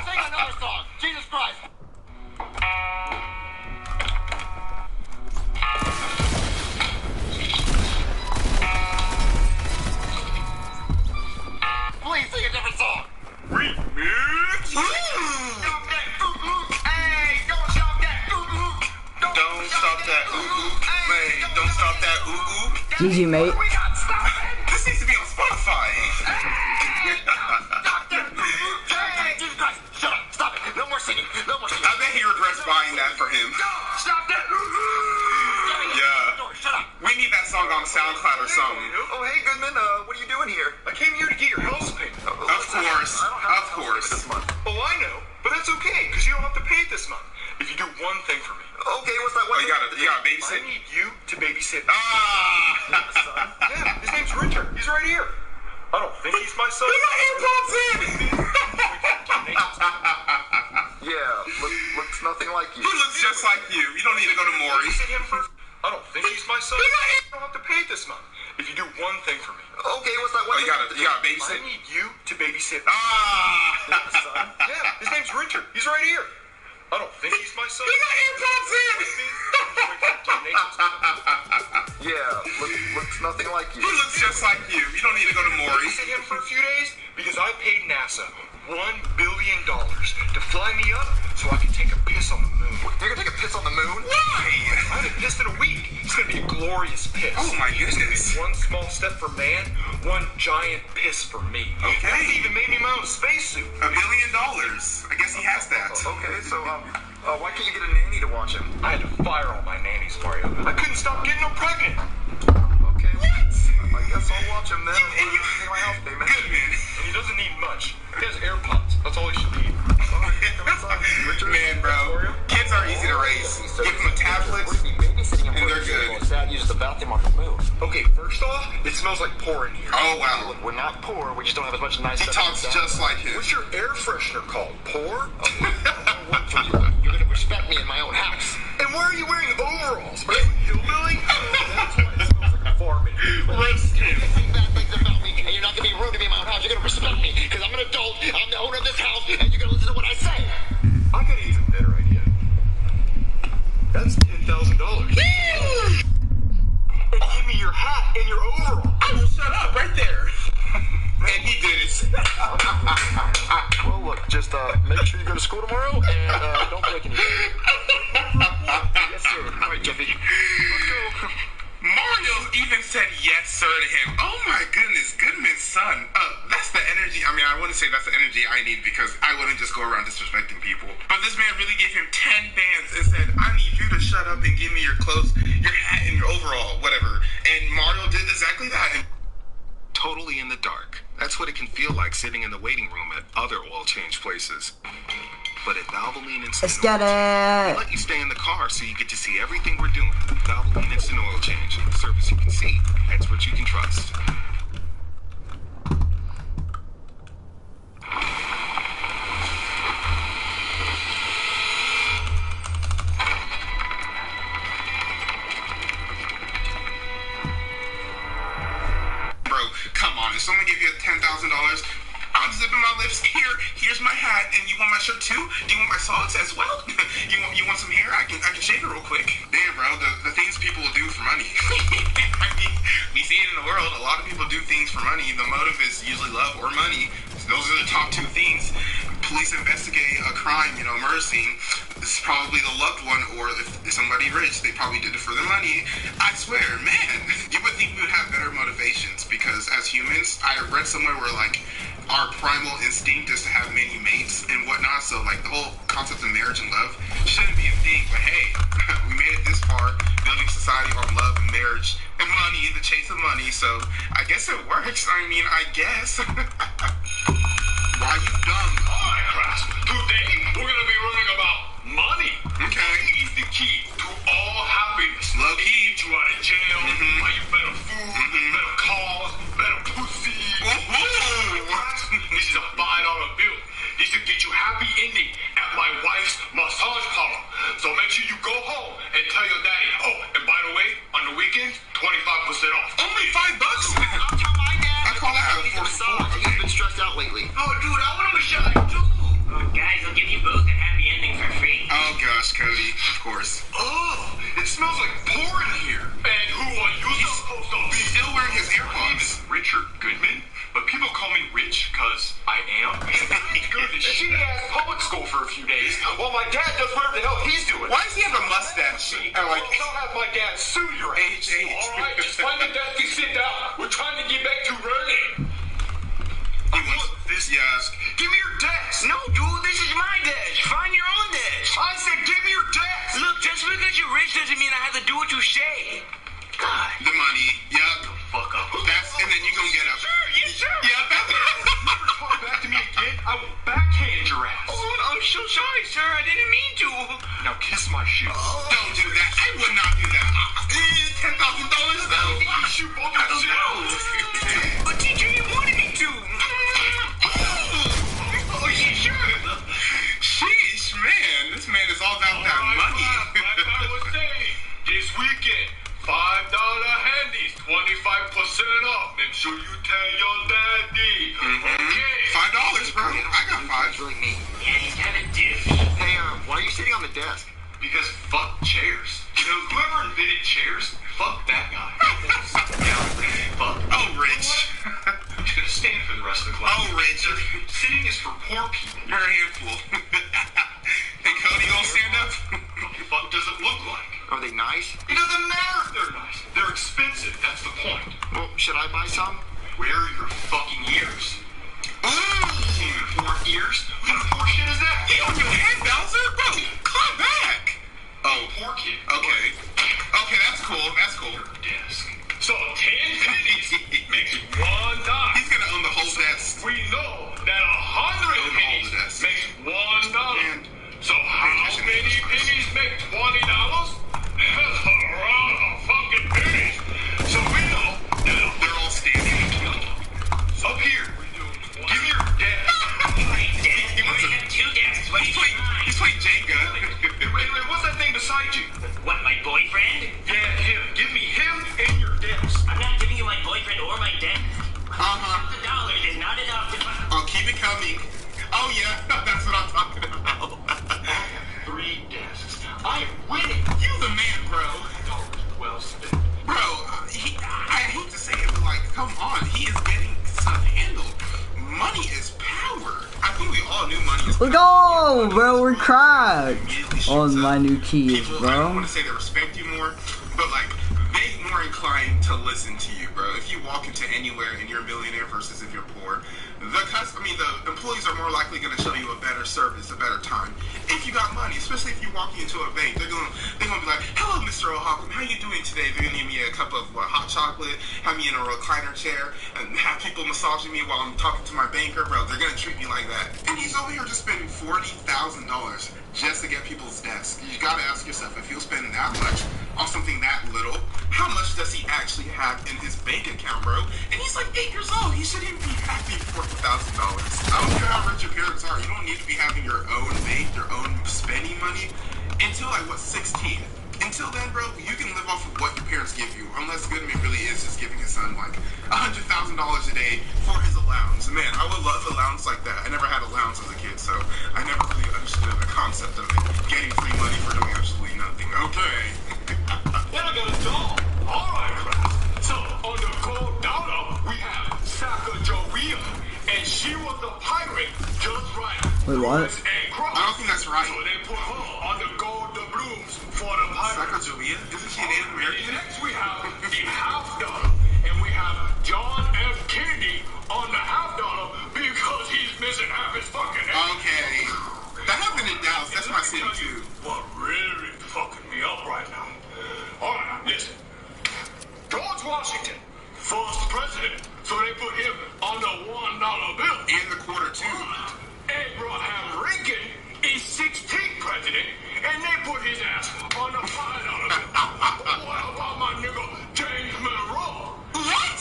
A: Sing another song. Jesus Christ. Please sing a different song.
B: Remix.
A: Stop that. Hey, don't stop that.
B: Don't stop that. Hey, don't stop that.
E: GG, mate.
A: We got stop it.
B: This needs to be on Spotify.
A: Jesus Christ. Shut up. Stop it. No more singing. No more singing.
B: I bet he regrets buying that for him.
A: Stop that.
B: Yeah.
A: Shut up.
B: We need that song on SoundCloud or something.
A: Oh, hey, Goodman. What are you doing here?
F: I came here to get your house paid.
B: Of course. Of course.
A: This month.
F: Oh, I know. But that's okay, because you don't have to pay it this month. If you do one thing for me.
A: Okay, what's that one?
B: Oh, you gotta
F: I
B: babysit?
F: need you to babysit.
B: Ah!
F: Yeah, his name's Richard. He's right here. I don't think he's my son.
B: Put my AirPods in!
A: Yeah, looks nothing like you.
B: He looks just like you. You don't need to go to Maury.
F: Babysit him for... I don't think he's my son. You don't have to pay it this month. If you do one thing for me.
A: Okay, what's that one?
B: Oh, you gotta
F: I
B: babysit?
F: need you to babysit.
B: Ah!
F: Yeah, his name's Richard. He's right here. I don't think he's my son.
B: Put my AirPods in!
A: Yeah, looks nothing like you.
B: He looks just like you. You don't need to go to Maury.
F: Babysit him for a few days because I paid NASA $1 billion to fly me up so I can take a piss on the moon.
A: You're gonna take a piss on the moon?
B: Why?
F: I haven't pissed in a week. It's gonna be a glorious piss.
B: Oh my goodness.
F: One small step for man, one giant piss for me.
B: Okay.
F: He even made me my own spacesuit.
B: $1 billion. I guess he has that.
A: Okay, so, why can't you get a nanny to watch him?
F: I had to fire all my nannies, Mario. I couldn't stop getting them pregnant.
A: Okay, what? I guess I'll watch him then.
B: And you,
A: Take my house
C: It smells like poor in here.
B: Oh, wow.
A: Look, we're not poor. We just don't have as much nice
B: He
A: stuff.
B: talks just like him.
C: What's your air freshener called? Poor?
A: Work for you. You're gonna respect me in my own house.
C: And why are you wearing overalls? Are you a hillbilly? That's why it smells like a farming.
B: Roast him.
A: Think bad things about me, and you're not gonna be rude to me in my own house. You're gonna respect me, because I'm an adult. I'm the owner of this house, and you're gonna listen to what I say.
C: I got an even better idea. That's $10,000. And give me your hat and your overall.
B: I will shut up right there. And he did it.
A: Well, look, just make sure you go to school tomorrow, and don't break anything. Yes, sir. All right, Jeffy. Let's go.
B: Mario even said yes, sir, to him. Oh my goodness, Goodman's son. That's the energy. I mean, I wouldn't say that's the energy I need because I wouldn't just go around disrespecting people. But this man really gave him 10 bands and said, I need you to shut up and give me your clothes, your hat, and your overall, whatever. And Mario did exactly that.
K: Totally in the dark. That's what it can feel like sitting in the waiting room at other oil change places. But at Valvoline Instant
E: Let's get
K: Oil
E: it.
K: Change, we let you stay in the car so you get to see everything we're doing. Valvoline Instant Oil Change. Service you can see. Experts you can trust.
B: Bro, come on. If someone gave you $10,000, I'll zip in my lips. Here's my hat, and you want my shirt too? Do you want my socks as well? you want some hair? I can shave it real quick. Damn, bro, the things people will do for money. I mean, we see it in the world. A lot of people do things for money. The motive is usually love or money. Those are the top two things. Police investigate a crime, murder scene. This is probably the loved one, or if somebody rich, they probably did it for the money. I swear, man, you would think we would have better motivations because as humans, I read somewhere where our primal instinct is to have many mates and whatnot. So the whole concept of marriage and love shouldn't be a thing. But hey, we made it this far, building society on love and marriage and money, the chase of money. So I guess it works. I mean, I guess. Why you dumb?
C: Alright, class. Today, we're gonna be learning about money.
B: Okay.
C: Money is the key to all happiness.
B: Low key.
C: Get you out of jail, buy you better food, better cars, better pussy. This is a $5 bill. This should get you happy ending at my wife's massage parlor. So make sure you go home and tell your daddy. Oh, and by the way, on the weekends, 25% off.
B: Only $5?
A: I'll tell my dad.
B: I call that a
A: He's
B: 4
A: massage. He's been stressed out lately.
F: Oh, dude, I want a massage too. Guys, I'll give you both a happy ending for free.
B: Oh gosh, Cody, of course.
C: Oh, it smells like poor in here. And who are you supposed to be?
B: He's still wearing his
C: My name
B: AirPods.
C: is Richard Goodman, but people call me Rich because I am. Go to shitty-ass public school for a few days while my dad does whatever the hell he's doing.
B: Why does he have a mustache?
C: Don't have my dad sue your
B: Age.
C: All right, just find the desk and sit down. We're trying to get back to learning. This desk. Give me your desk.
F: No, dude, this is my desk. Find your own desk.
C: I said give me your desk.
F: Look, just because you're rich doesn't mean I have to do what you say. God.
B: The money. Yup.
C: Fuck up.
B: And then you gonna get up.
F: Sure, yes, sir.
B: Yep.
C: Never talk back to me again. I will backhand your ass.
F: Oh, I'm so sorry, sir. I didn't mean to.
C: Now kiss my shoe.
B: Don't do that. I would not do that. $10,000 though.
C: Shoe both your shoes.
F: But teacher, you wanted me to. Oh, yeah, sure.
B: Sheesh, man. This man is all about that money.
C: Like I was saying, this weekend, $5 handies, 25% off. Make sure you tell your daddy. Okay.
B: $5, bro. I got
A: That's
B: 5.
A: really me.
F: Yeah, he's kind of diff.
A: Hey, why are you sitting on the desk?
C: Because fuck chairs. Whoever invented chairs, fuck that guy. Fuck.
B: Oh, Rich.
C: I'm just gonna stand for the rest of the class.
B: Oh, Rich.
C: Sitting is for poor people.
B: You're a handful. Hey, Cody, you gonna stand up?
C: What the fuck does it look like?
A: Are they nice?
C: It doesn't matter if they're nice. They're expensive. That's the point.
A: Well, should I buy some?
C: Where are your fucking ears?
B: Ooh.
C: Even 4 ears? What kind of poor shit is that?
B: Get on your head, Bowser. Bro, come back.
C: Oh, poor kid.
B: Okay. Okay, that's cool. That's cool.
C: Your desk. So 10 pennies makes $1.
B: He's gonna own the whole desk.
C: We know that 100 pennies makes $1. So how many pennies make $20? That's a lot of fucking pennies. So we know that
F: my desk. $1,000 is not enough to buy.
B: Oh, keep it coming. Oh yeah, that's what I'm talking about.
F: 3 desks. I'm winning.
B: You the man, bro.
F: Well spent.
B: Bro, I hate to say it, but like, come on, he is getting stuff handled. Money is power. I think we all knew money is power.
E: Let's go, bro. We're cracked on my new keys,
B: People,
E: bro.
B: I don't want to say they respect you more, but like, they more inclined to listen to you, bro. If you walk into anywhere and you're a millionaire versus if you're poor, the employees are more likely going to show you a better service, a better time. If you got money, especially if you're walking into a bank, they're gonna be like, "Hello, Mr. O'Hawken, how you doing today?" They're gonna give me a cup of hot chocolate, have me in a recliner chair, and have people massaging me while I'm talking to my banker, bro. They're gonna treat me like that. And he's over here just spending $40,000 just to get people's desks. You gotta ask yourself, if he'll spend that much on something that little, how much does he actually have in his bank account, bro? And he's like 8 years old. He shouldn't even be happy for $40,000. I don't care how rich your parents are. You don't need to be having your own bank, your own spending money until like 16. Until then, bro, you can live off of what your parents give you, unless Goodman really is just giving his son like $100,000 a day for his allowance. Man, I would love allowance like that. I never had allowance as a kid, so I never really understood the concept of it. Getting free money for doing absolutely nothing. Okay.
F: Then I got a doll. All right, class. So on the gold dollar, we have Sacagawea, and she was the pirate, just right.
E: Wait, what?
B: I don't think that's right.
F: So they put her on the gold doubloons for the pirate.
B: Sacagawea? Isn't she Native American?
F: Next we have the half dollar, and we have John F. Kennedy on the half dollar because he's missing half his fucking head.
B: Okay. That happened in Dallas. That's my city too.
F: What really fucking me up right now? All right, listen. George Washington, first president, so they put him on the $1 bill.
B: And the quarter too.
F: Abraham Lincoln is 16th president, and they put his ass on the $5 bill. What about my nigga James Monroe?
B: What?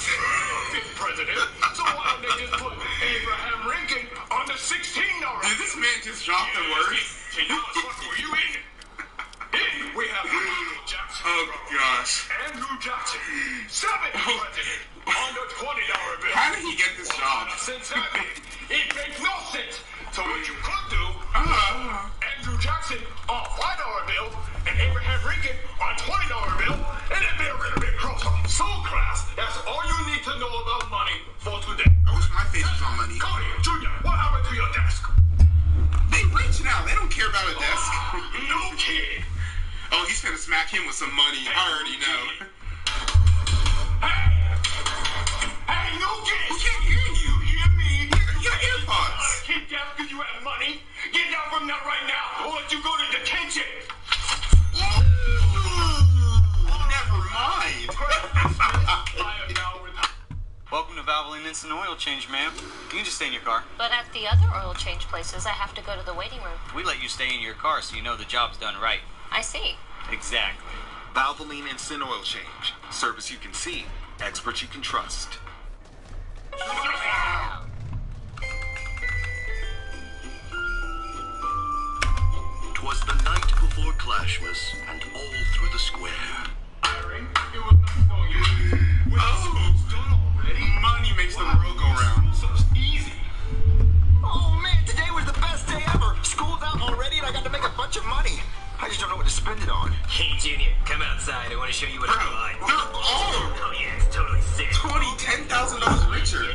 F: 5th president. So why don't they just put Abraham Lincoln on the $16 bill?
B: Did this man just drop the words?
F: See, now it's fucking with you, ain't it? Then we have Andrew Jackson.
B: Oh gosh.
F: Andrew Jackson, 7th president, on the $20 bill.
B: How did he get this job?
F: Since that it makes no sense. So what you could do, Andrew Jackson on $5 bill and Abraham Lincoln on $20 bill, and it'd be a little bit closer. So class, that's all you need to know about money for today.
B: I wish my face was on money.
F: Cody, Junior, what happened to your desk?
B: They rich now. They don't care about a desk.
F: No kid.
B: Oh, he's gonna smack him with some money. I already know.
F: Hey, no kid.
B: We can't hear you.
F: You hear me?
B: You got earpods.
F: Kid desk because you have money. Get down from that right now, or else you go to detention.
B: Never mind.
L: Welcome to Valvoline Instant Oil Change, ma'am. You can just stay in your car.
J: But at the other oil change places, I have to go to the waiting room.
L: We let you stay in your car so you know the job's done right.
J: I see.
L: Exactly.
K: Valvoline Instant Oil Change. Service you can see, experts you can trust.
M: Twas the night before Clashmas, and all through the square.
B: Money makes the world go round.
A: Easy. Oh man, today was the best day ever. School's out already and I got to make a bunch of money. I just don't know what to spend it on.
F: Hey, Junior, come outside. I want to show you what I buy.
A: Oh
F: yeah, it's totally sick.
B: $10,000 richer.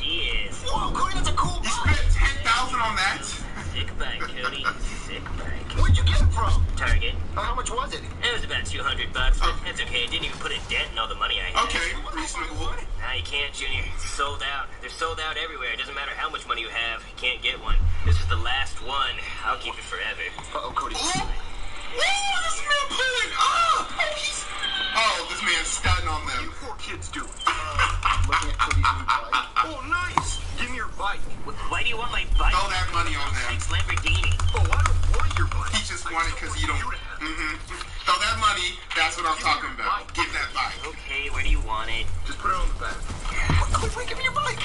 F: She is.
A: Whoa, Cody, that's a cool
B: You
A: bike.
B: spent $10,000 on that?
F: Sick bike, Cody. Sick bike.
A: Where'd you get it from?
F: Target.
A: How much was it?
F: It was about $200, but that's okay. I didn't even put a dent in all the money I had.
B: Okay, reasonable.
F: Nah, you can't, Junior. It's sold out. They're sold out everywhere. It doesn't matter how much money you have. You can't get one. This is the last one. I'll keep it forever.
A: Uh-oh, Cody.
B: Whoa, this man pulling up! Oh, this man's stunting on them.
A: You poor kids do. Looking at Cody's new bike. Oh, nice. Give me your bike.
F: Why do you want my bike?
B: Throw that money on them.
F: It's Lamborghini.
A: Oh, I don't want your bike.
B: He just wanted because you don't. Throw that money. That's what I'm talking about. Give that bike.
F: Okay, where do you want it?
A: Just put it on the back. Wait, give me your bike.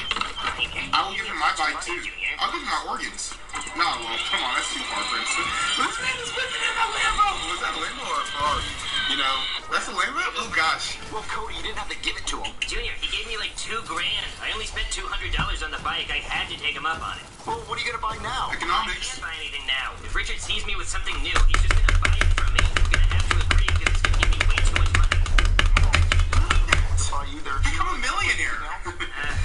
B: I will give him my bike too. I'll give him my organs. No, well, come on, that's too far, for instance. But this man is whipping in a Lambo. Was that a Lambo or a Ferrari? You know, that's a Lambo? Oh gosh.
A: Well, Cody, you didn't have to give it to him.
F: Junior, he gave me like 2
N: $2 grand. I only spent $200 on the bike. I had to take him up on it.
A: Well, what are you gonna buy now?
N: I can't buy anything now. If Richard sees me with something new, he's just gonna buy it from me. He's gonna have to agree because it's gonna give me way too much money.
A: Are you there?
B: Become a millionaire.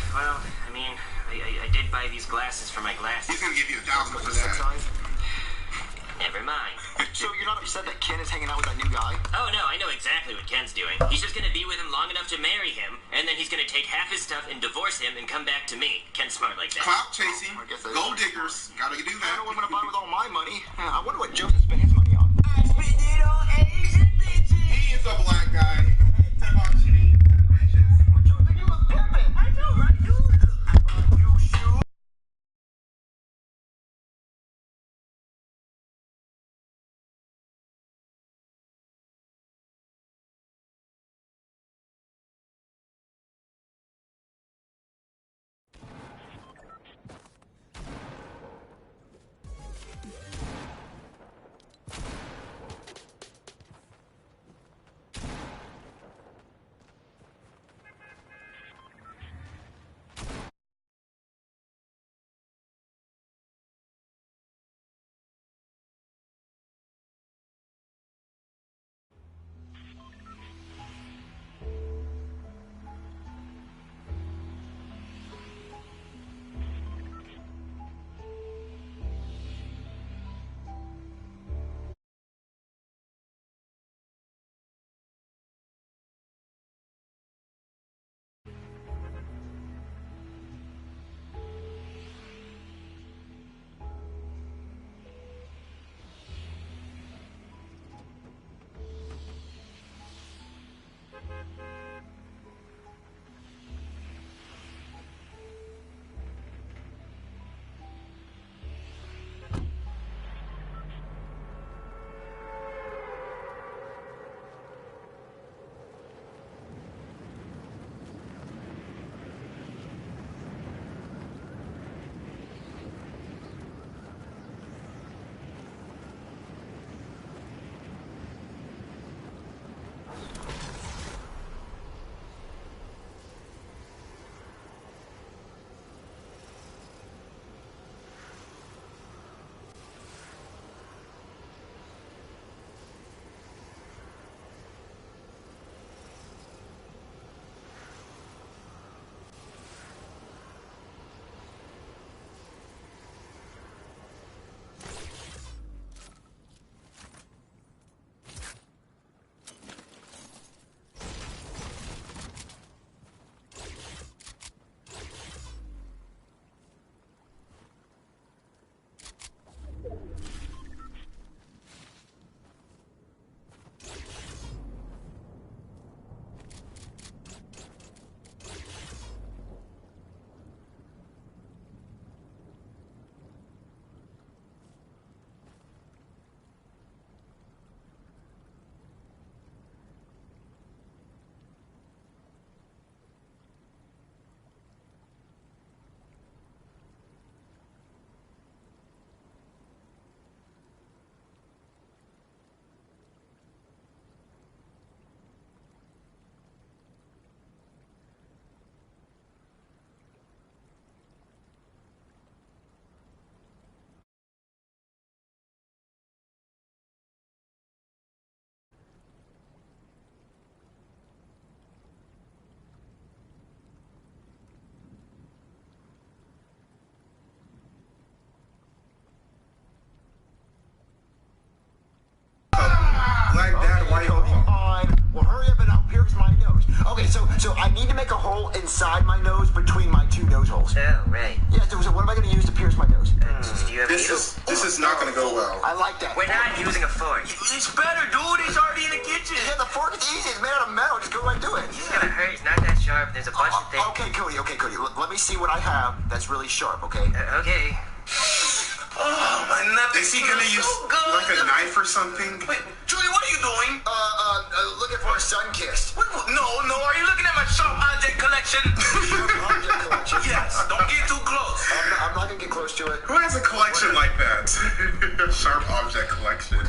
N: Well, I mean, I did buy these glasses for my glasses.
B: He's gonna give you $1,000 for that.
N: Never mind.
A: So you're not upset that Ken is hanging out with that new guy?
N: Oh no, I know exactly what Ken's doing. He's just gonna be with him long enough to marry him, and then he's gonna take half his stuff and divorce him and come back to me. Ken's smart like that.
B: Clout chasing, gold diggers, gotta do
A: I don't
B: that.
A: know what I'm gonna buy with all my money. I wonder what Joseph spent his money on.
C: I spent it on Asian bitches.
B: He is a black guy. Talk about cheating.
A: You look pimpin'.
C: I know, right, dude? I bought new shoes.
A: So I need to make a hole inside my nose between my two nose holes.
N: Oh, right.
A: Yeah, so what am I going to use to pierce my nose?
N: Do you have
B: This is not going to go well.
A: I like that.
N: We're not using a fork.
C: It's better, dude. It's already in the kitchen.
A: Yeah, the fork is easy. It's made out of metal. Just go right through it.
N: It's gonna hurt. It's not that sharp. There's a bunch of things.
A: Okay, Cody. Let me see what I have that's really sharp, okay?
N: Okay.
C: Oh, my nuts.
B: Is he going to use like a knife or something?
C: Wait, Julie, what are you doing?
A: Looking for a sun kissed.
C: No. Are you looking at my sharp object collection?
A: Object collection.
C: Yes. Don't get too close.
A: I'm not going to get close to it.
B: Who has a collection like that? Sharp object collection.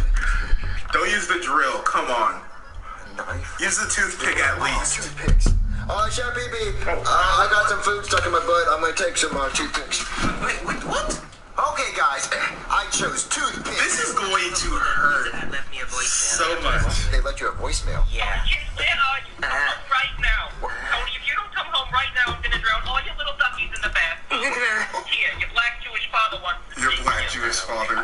B: Don't use the drill. Come on.
A: Knife.
B: Use the toothpick at least.
A: Toothpicks. Chef BB, I got some food stuck in my butt. I'm gonna take some toothpicks.
C: Wait, what?
A: Okay, guys, I chose toothpicks.
B: This is going to hurt
N: Left me a voicemail.
B: so much.
A: They left you a voicemail.
N: Yeah.
O: Where are you? Come home right now. Tony, if you don't come home right now, I'm gonna drown all your little duckies in the bath. Here, your black Jewish father wants to
B: Your
O: see
B: black
O: you.
B: Jewish father.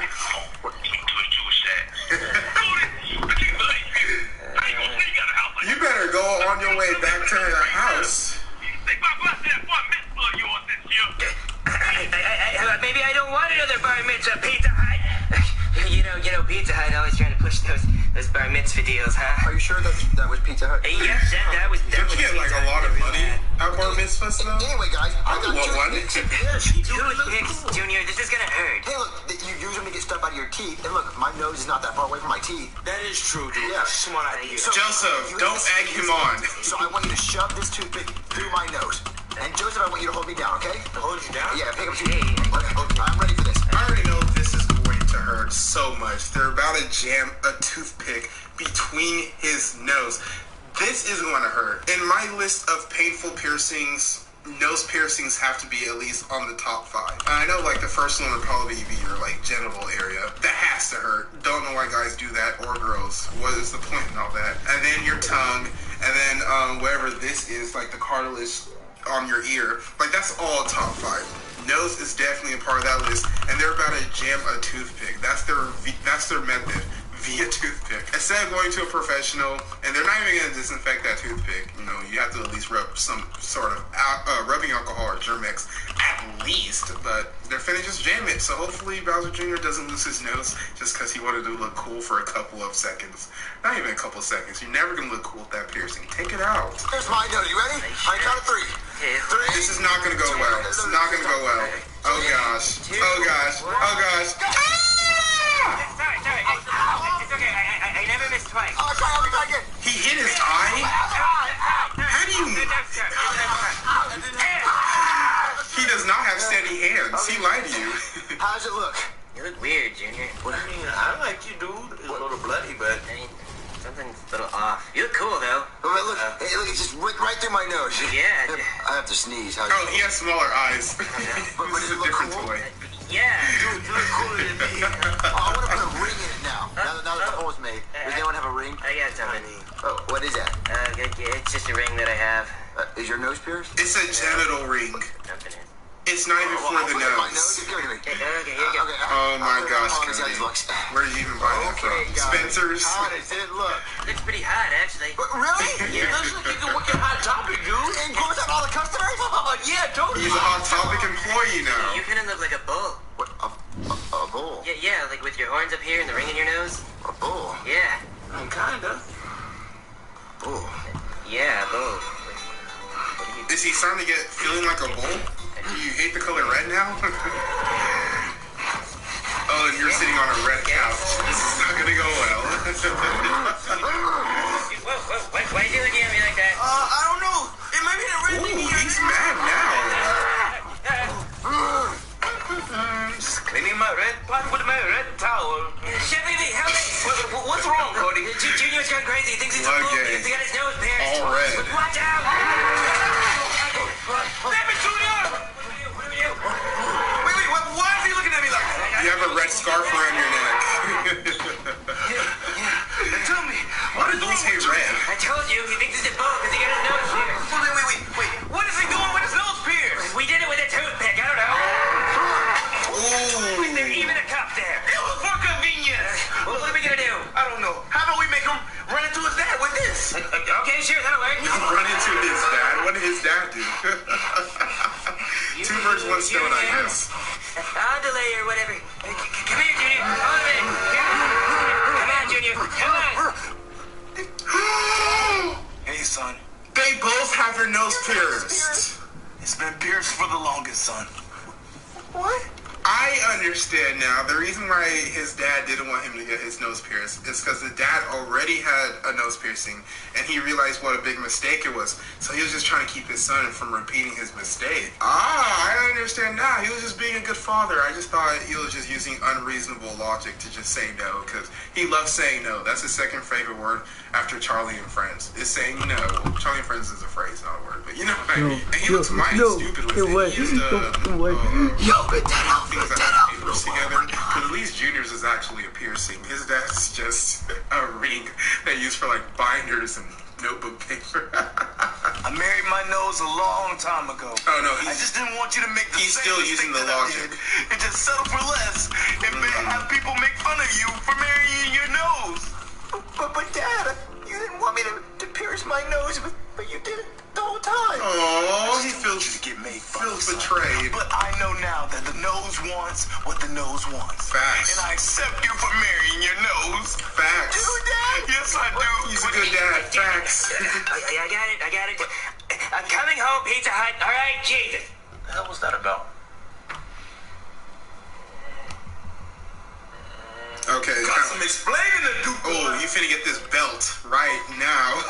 B: You better go on your way back to your house.
N: Maybe I don't want another bar mitzvah, Pizza Hut. You know, Pizza Hut always trying to push those bar mitzvah deals, huh?
A: Are you sure that was Pizza Hut?
N: Yes, that was.
B: You get like a lot of money at bar mitzvahs though.
A: Anyway, guys, I got
B: toothpicks.
N: Toothpicks, Junior. This is gonna hurt.
A: Hey, look, you use them to get stuff out of your teeth. And look, my nose is not that far away from my teeth.
C: That is true, dude.
A: Yeah.
C: Smart idea.
A: So,
B: Joseph, don't egg him on.
A: So I want you to shove this toothpick through my nose. And Joseph, I want you to hold me down, okay?
C: Hold you down?
A: Yeah, pick up two. Okay, I'm ready for this.
B: I already know this is going to hurt so much. They're about to jam a toothpick between his nose. This is going to hurt. In my list of painful piercings, nose piercings have to be at least on the top 5. I know like the first one would probably be your like genital area. That has to hurt. Don't know why guys do that or girls. What is the point in all that? And then your tongue, and then wherever this is, like the cartilage on your ear. Like that's all top 5. Nose is definitely a part of that list, and they're about to jam a toothpick. That's their method. Via toothpick. Instead of going to a professional, and they're not even gonna disinfect that toothpick, you know, you have to at least rub some sort of rubbing alcohol or Germex at least, but they're finna just jam it. So hopefully Bowser Jr. doesn't lose his nose just because he wanted to look cool for a couple of seconds. Not even a couple of seconds. You're never gonna look cool with that piercing. Take it out.
A: Here's my nose. You ready? I count of 3. 3.
B: This is not gonna go well. It's not gonna go well. Oh gosh. Oh gosh. Oh gosh.
N: Sorry. It's okay. I never missed twice.
A: Oh, sorry, I'll again.
B: He hit his eye? How do you... He does not have steady hands. He lied to you.
A: How does it look?
N: You look weird, Junior.
C: What do you mean? I like you, dude. It's a little bloody, but...
N: I mean, something's a little off. You look cool, though.
A: Look, look, it just went right through my nose.
N: Yeah.
A: I have to sneeze.
B: Oh, he has smaller eyes.
A: But
B: This is a different toy.
N: Yeah.
A: Dude, you look cooler than me. I want to put a ring in it now. Now that the hole's made. Does anyone have a ring?
N: I got something.
A: Oh, what is that?
N: It's just a ring that I have.
A: Is your nose pierced?
B: It's a genital ring.
N: Something is.
B: It's not even for the
A: My
B: nose.
A: nose? Give it to me.
N: Okay, here you go.
B: Oh my gosh,
A: How
B: Cody.
A: it looks.
B: Where did you even buy that from?
A: guys.
B: Spencer's?
A: How does it look?
N: It's pretty hot, actually.
A: But really?
C: It looks like you can work at Hot Topic, dude.
A: And goes out all the customers?
C: Oh, yeah, totally.
B: He's a Hot Topic employee now.
N: You kind of look like a bull.
A: What? A bull?
N: Yeah, like with your horns up here and the ring in your nose.
A: A bull?
N: Yeah.
C: Kinda.
A: Bull.
N: Yeah, a bull.
B: Is he starting to get feeling like a bull? Do you hate the color red now? Oh, and you're sitting on a red couch. This is not gonna go well.
N: Whoa, why are you looking at me like that?
C: I don't know. It may be the red thing.
B: Ooh, he's mad now.
C: Just cleaning my red pot with my red towel.
N: Chef Baby, help me!
C: What's wrong, Cody?
N: Junior's gone crazy. He thinks he's a bull.
B: Okay.
N: He got his nose pierced.
B: All red.
N: Watch out!
C: Damn it, Junior!
N: What do we do?
C: Wait, why is he looking at me like that?
B: You have a red scarf around your neck.
C: Tell me,
B: Why do those hate red?
N: I told you, he thinks he's a bull because he got his nose pierced.
C: Wait. What is he doing with his nose pierced?
N: We did it with a toothpick. I don't know.
B: Ooh.
N: There's even a cup there.
C: It was for convenience.
N: Well, what are we gonna do?
C: I don't know. How about we make him run into his dad with this?
N: Okay, sure, that'll work.
B: Run into his dad? What did his dad do? Two birds, one stone, I guess.
N: I'll delay or whatever. Come here, Junior. Hold it. Come on, Junior. Come on.
I: Hey, son.
B: They both have their nose pierced.
I: It's been pierced for the longest, son.
A: What?
B: I I understand now. The reason why his dad didn't want him to get his nose pierced is because the dad already had a nose piercing, and he realized what a big mistake it was. So he was just trying to keep his son from repeating his mistake. I understand now. He was just being a good father. I just thought he was just using unreasonable logic to just say no, because he loves saying no. That's his second favorite word after Charlie and Friends, is saying no. Well, Charlie and Friends is a phrase, not a word, but you know what I mean. And he looks mighty stupid with it. He used papers together, because at least Junior's is actually a piercing. His dad's just a ring they use for like binders and notebook paper.
P: I married my nose a long time ago.
B: Oh no,
P: I just didn't want you to make the
B: he's
P: same
B: still
P: mistake
B: using the
P: that I
B: logic.
P: did, and just settle for less and have people make fun of you for marrying your nose.
A: But Dad, you didn't want me to pierce my nose, but you did it the whole time.
B: Oh, he feels betrayed.
P: But I know now that the nose wants what the nose wants.
B: Facts.
P: And I accept you for marrying your nose.
B: Facts.
P: Do Dad? Yes, I do.
B: He's a good dad. Facts.
N: I got it. I'm coming home, Pizza Hut. All right, Jesus.
P: What the hell was that about?
B: Okay.
P: Got some explaining to do.
B: Oh, you finna get this belt right now.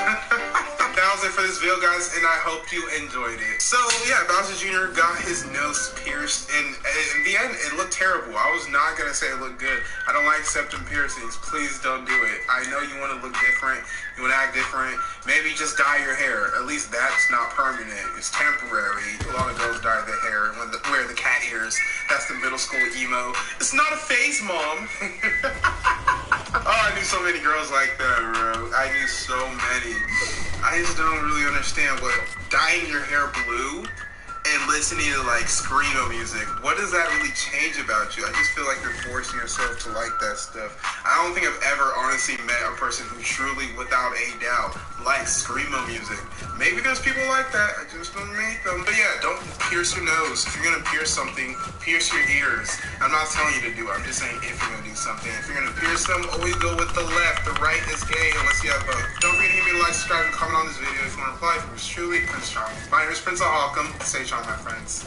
B: That was it for this video, guys, and I hope you enjoyed it. So, yeah, Bowser Jr. got his nose pierced, and in the end, it looked terrible. I was not gonna say it looked good. I don't like septum piercings. Please don't do it. I know you want to look different. You want to act different. Maybe just dye your hair. At least that's not permanent. It's temporary. A lot of girls dye their hair when wear the cat ears. That's the middle school emo. It's not a phase, Mom. Oh, I knew so many girls like that, bro. I knew so many. I just don't really understand what dyeing your hair blue and listening to like screamo music, what does that really change about you? I just feel like you're forcing yourself to like that stuff. I don't think I've ever honestly met a person who truly, without a doubt, likes screamo music. Maybe there's people like that, I just don't meet them. But yeah, don't pierce your nose. If you're gonna pierce something, pierce your ears. I'm not telling you to do it, I'm just saying if you're gonna do something. If you're gonna pierce them, always go with the left. The right is gay unless you have both. Don't forget to hit me a like, subscribe, and comment on this video if you want to reply. From yours truly, Prince Charming. My name is Prince Ahawcom. Stay charming, my friends.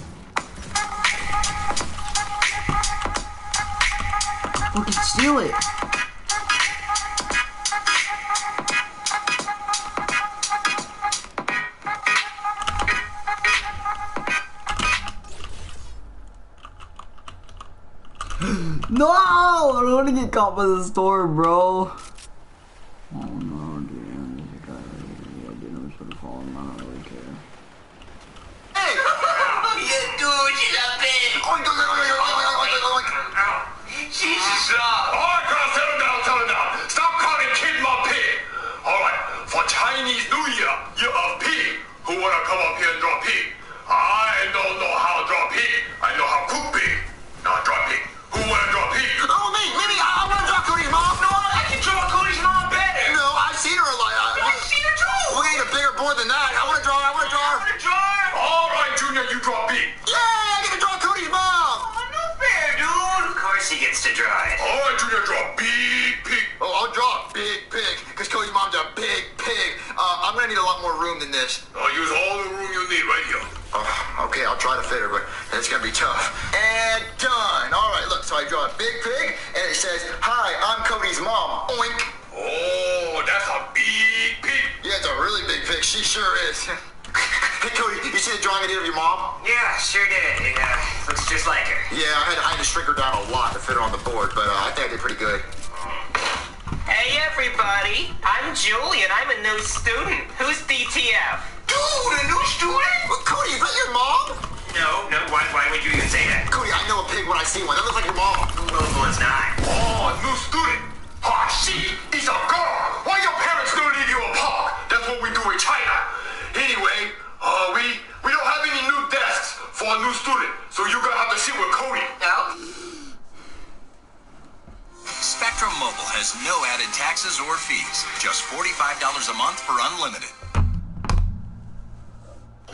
E: Fucking steal it. No! I don't want to get caught by the store, bro. Oh no, dude. I didn't sort of fall. I don't really care.
A: Hey! Yeah, dude, she's a bitch!
F: Jesus! Alright, girls, tell it down. Stop calling Kid my pig. Alright, for Chinese New Year, you're a pig. Who wanna come up here and draw pig? I don't know how to draw pig. I know how to cook pig. Now draw pig. Who wanna draw pig?
A: Oh, me! I wanna draw Cody's mom! No, I can draw Cody's mom better! No, I've seen her a lot.
F: I've seen her too!
A: We need a bigger board than that. I wanna draw her.
F: Alright, Junior, you draw pig.
A: Yay! I get to draw Cody's mom!
N: Oh, no fair, dude. Of course he gets to draw it.
F: Alright, Junior, draw big pig.
A: Oh, I'll draw a big pig, because Cody's mom's a big pig. I'm gonna need a lot more room than this.
F: I'll use all the room you need right here.
A: Okay, I'll try to fit her, but it's gonna be tough. And done. Alright, look, so I draw a big pig, and it says, "Hi, I'm Cody's mom." Oink.
F: Oh, that's a big pig.
A: Yeah, it's a really big pig. She sure is. Hey, Cody, you see the drawing I did of your mom?
N: Yeah, sure did. It looks just like her.
A: Yeah, I had to shrink her down a lot to fit her on the board, but I think I did pretty good.
O: Hey, everybody. I'm Julian. I'm a new student. Who's DTF?
A: Dude, a new student? Well, Cody, is that your mom?
N: No. Why would you even say that?
A: Cody, I know a pig when I see one. That looks like your mom.
N: Well, it's not.
F: Oh, new student. Ah, she is a girl. Why your parents don't leave you a park? That's what we do in China. Anyway, we don't have any new desks for a new student, so you're gonna have to sit with Cody.
N: No?
D: Spectrum Mobile has no added taxes or fees. Just $45 a month for unlimited.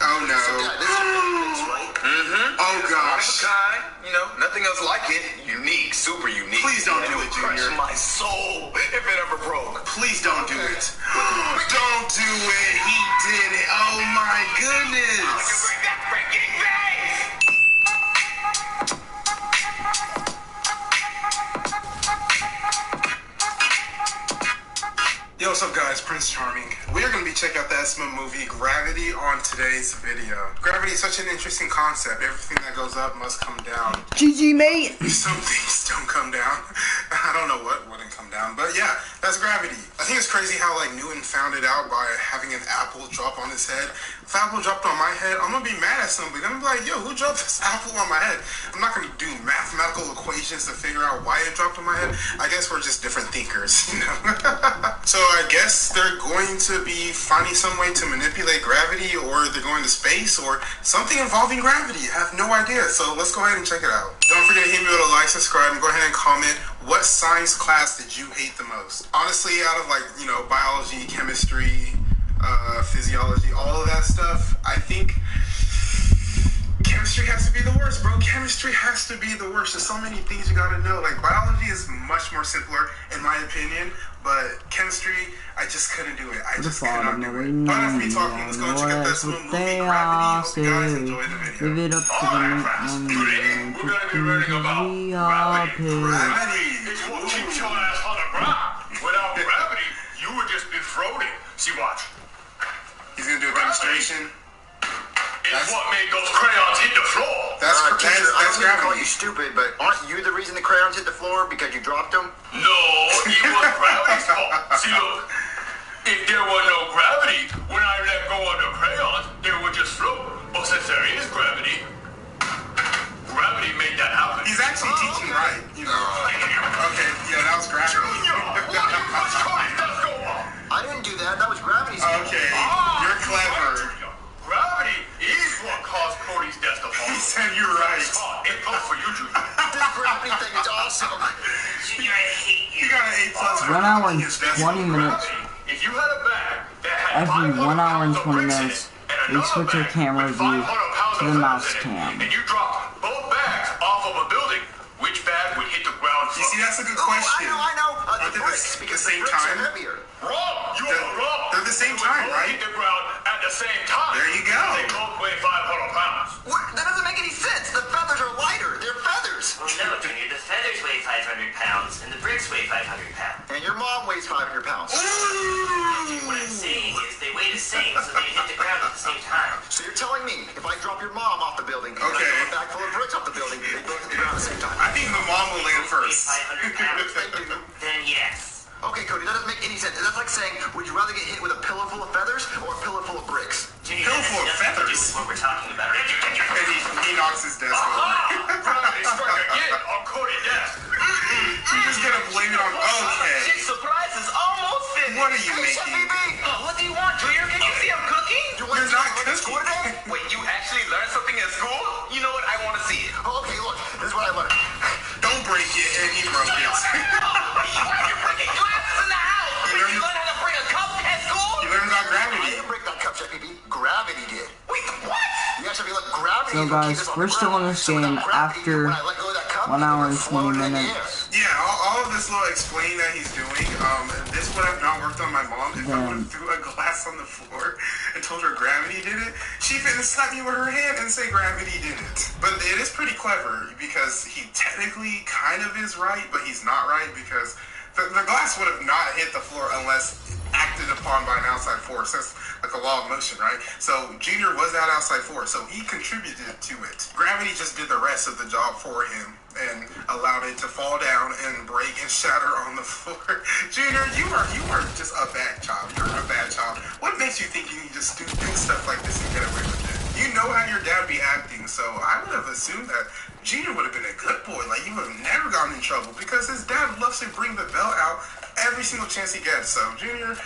B: Oh no.
A: So, yeah, this is a big fix, right?
B: Mm-hmm. Oh gosh.
P: Kind, you know, nothing else like it. Unique, super unique.
B: Please don't do it,
P: Crush
B: Junior.
P: my soul if it ever broke.
B: Please don't do it. Don't do it. He did it. Oh my goodness. Decima movie Gravity on today's video. Gravity is such an interesting concept. Everything that goes up must come down.
E: GG, mate!
B: Some things don't come down. I don't know what wouldn't come down, but yeah, that's gravity. I think it's crazy how like Newton found it out by having an apple drop on his head. If apple dropped on my head, I'm gonna be mad at somebody. I'm gonna be like, yo, who dropped this apple on my head? I'm not gonna do mathematical equations to figure out why it dropped on my head. I guess we're just different thinkers, you know? So I guess they're going to be finding some way to manipulate gravity, or they're going to space, or something involving gravity. I have no idea. So let's go ahead and check it out. Don't forget to hit me with a like, subscribe, and go ahead and comment. What science class did you hate the most? Honestly, out of like, you know, biology, chemistry, physiology, all of that stuff, I think chemistry has to be the worst, bro. Chemistry has to be the worst. There's so many things you gotta know. Like, biology is much more simpler, in my opinion, but chemistry, I just couldn't do it. I just could not do it. But enough of me talking. Let's go and check out this movie, Gravity. Hope you guys enjoy the video.
E: Give it up to the
F: Today, we're gonna be learning about gravity. It's what keeps your ass on the ground. Without gravity, you would just be floating. See, watch.
B: He's gonna do a demonstration.
F: It's what made those crayons hit the floor.
A: That's I don't
B: gravity.
A: call you stupid, but aren't you the reason the crayons hit the floor because you dropped them?
F: No, it was gravity's fault. See, look, if there were no gravity, when I let go of the crayons, they would just float. But since there is gravity, gravity made that happen.
B: He's actually teaching right, you know. Okay, yeah, that was gravity.
A: I didn't do that. That was gravity's fault.
B: Okay, you're clever.
F: Gravity is what caused Cody's death to fall.
B: He said you're right.
F: It goes for you, Junior.
A: This gravity thing is awesome.
N: Junior, I hate you.
B: You got an A+.
E: 1 hour and 20 minutes.
F: If you had a bag that had
E: Every 1 hour and 20
F: bricks in
E: minutes,
F: it,
E: we switch our camera view to the mouse cam.
F: and you dropped both bags off of a building, which bag would hit the ground first?
B: You see, that's a good question.
A: I know.
B: Aren't they the same time?
F: Wrong! You are wrong!
B: They're the same time, right?
F: Hit the ground at the same time.
B: There you go.
F: They both weigh 500 pounds.
A: What? That doesn't make any sense. The feathers are lighter. They're feathers.
N: Well, no, Junior, the feathers weigh 500 pounds, and the bricks weigh 500 pounds.
A: And your mom weighs 500 pounds.
N: What I'm saying is they weigh the same, so they hit the ground at the same time.
A: So you're telling me if I drop your mom off the building, and I throw a bag full of bricks off the building, they both hit the ground at the same time?
B: I think the mom will land first.
N: 500 pounds. Then yes.
A: Okay, Cody, that doesn't make any sense. That's like saying, would you rather get hit with a pillow full of feathers or a pillow full of bricks?
N: Junior,
B: Pillow
N: that
B: full of
N: has nothing to do
B: feathers?
N: with what we're talking about.
B: And he knocks his desk over.
F: Gravity struck again on Cody's desk.
B: You're just gonna blame it on. Okay.
P: Surprise is almost finished.
B: What are you making?
P: What do you want, Junior? Can you see I'm cooking?
B: You're not cooking.
P: Wait, you actually learned something at school? You know what? I want to see it.
A: Okay, look, this is what I learned.
B: Don't break it, and he broke it.
P: You're breaking glasses in the house. Did you learn how to bring a cup at school?
B: You learned about
A: I
B: gravity.
A: didn't break that cup, JPB. Gravity did.
P: Wait, what?
A: You actually look, gravity
E: So
A: is what
E: guys,
A: keeps us on
E: we're
A: the
E: still
A: ground.
E: on this
A: So
E: game
A: without gravity,
E: after
A: when I let go of that cup,
E: 1 hour and 20
A: floated in the
E: minutes.
A: air.
B: Yeah, all of this little explaining that he's doing, this would have not worked on my mom if I would have threw a glass on the floor and told her gravity did it. She finna slap me with her hand and say gravity did it. But it is pretty clever because he technically kind of is right, but he's not right because the glass would have not hit the floor unless acted upon by an outside force. That's like a law of motion, right? So Junior was that outside force, so he contributed to it. Gravity just did the rest of the job for him and allowed it to fall down and break and shatter on the floor. Junior, you are just a bad child. You're a bad child. What makes you think you can just do stuff like this and get away with it? You know how your dad be acting, so I would have assumed that Junior would have been a good boy. Like, he would have never gotten in trouble because his dad loves to bring the belt out every single chance he gets. So, Junior,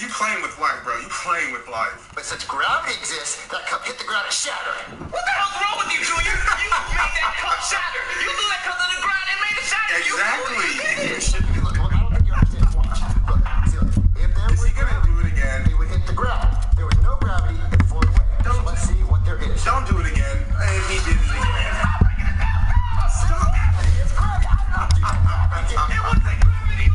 B: you playing with life, bro. You playing with life.
A: But since gravity exists, that cup hit the ground and shattered.
P: What the hell's wrong with you, Junior? You made that cup shatter. You threw that cup to the ground and made it shatter.
B: Exactly.
A: Look, I don't think you understand. Watch. Look, see, look. If there was gravity,
B: do it again?
A: It would hit the ground. There was no gravity, it floated away. So let's see what there is.
B: Don't do it again. And he did it again.
A: Stop. It's gravity. I'm not doing it. It was the gravity.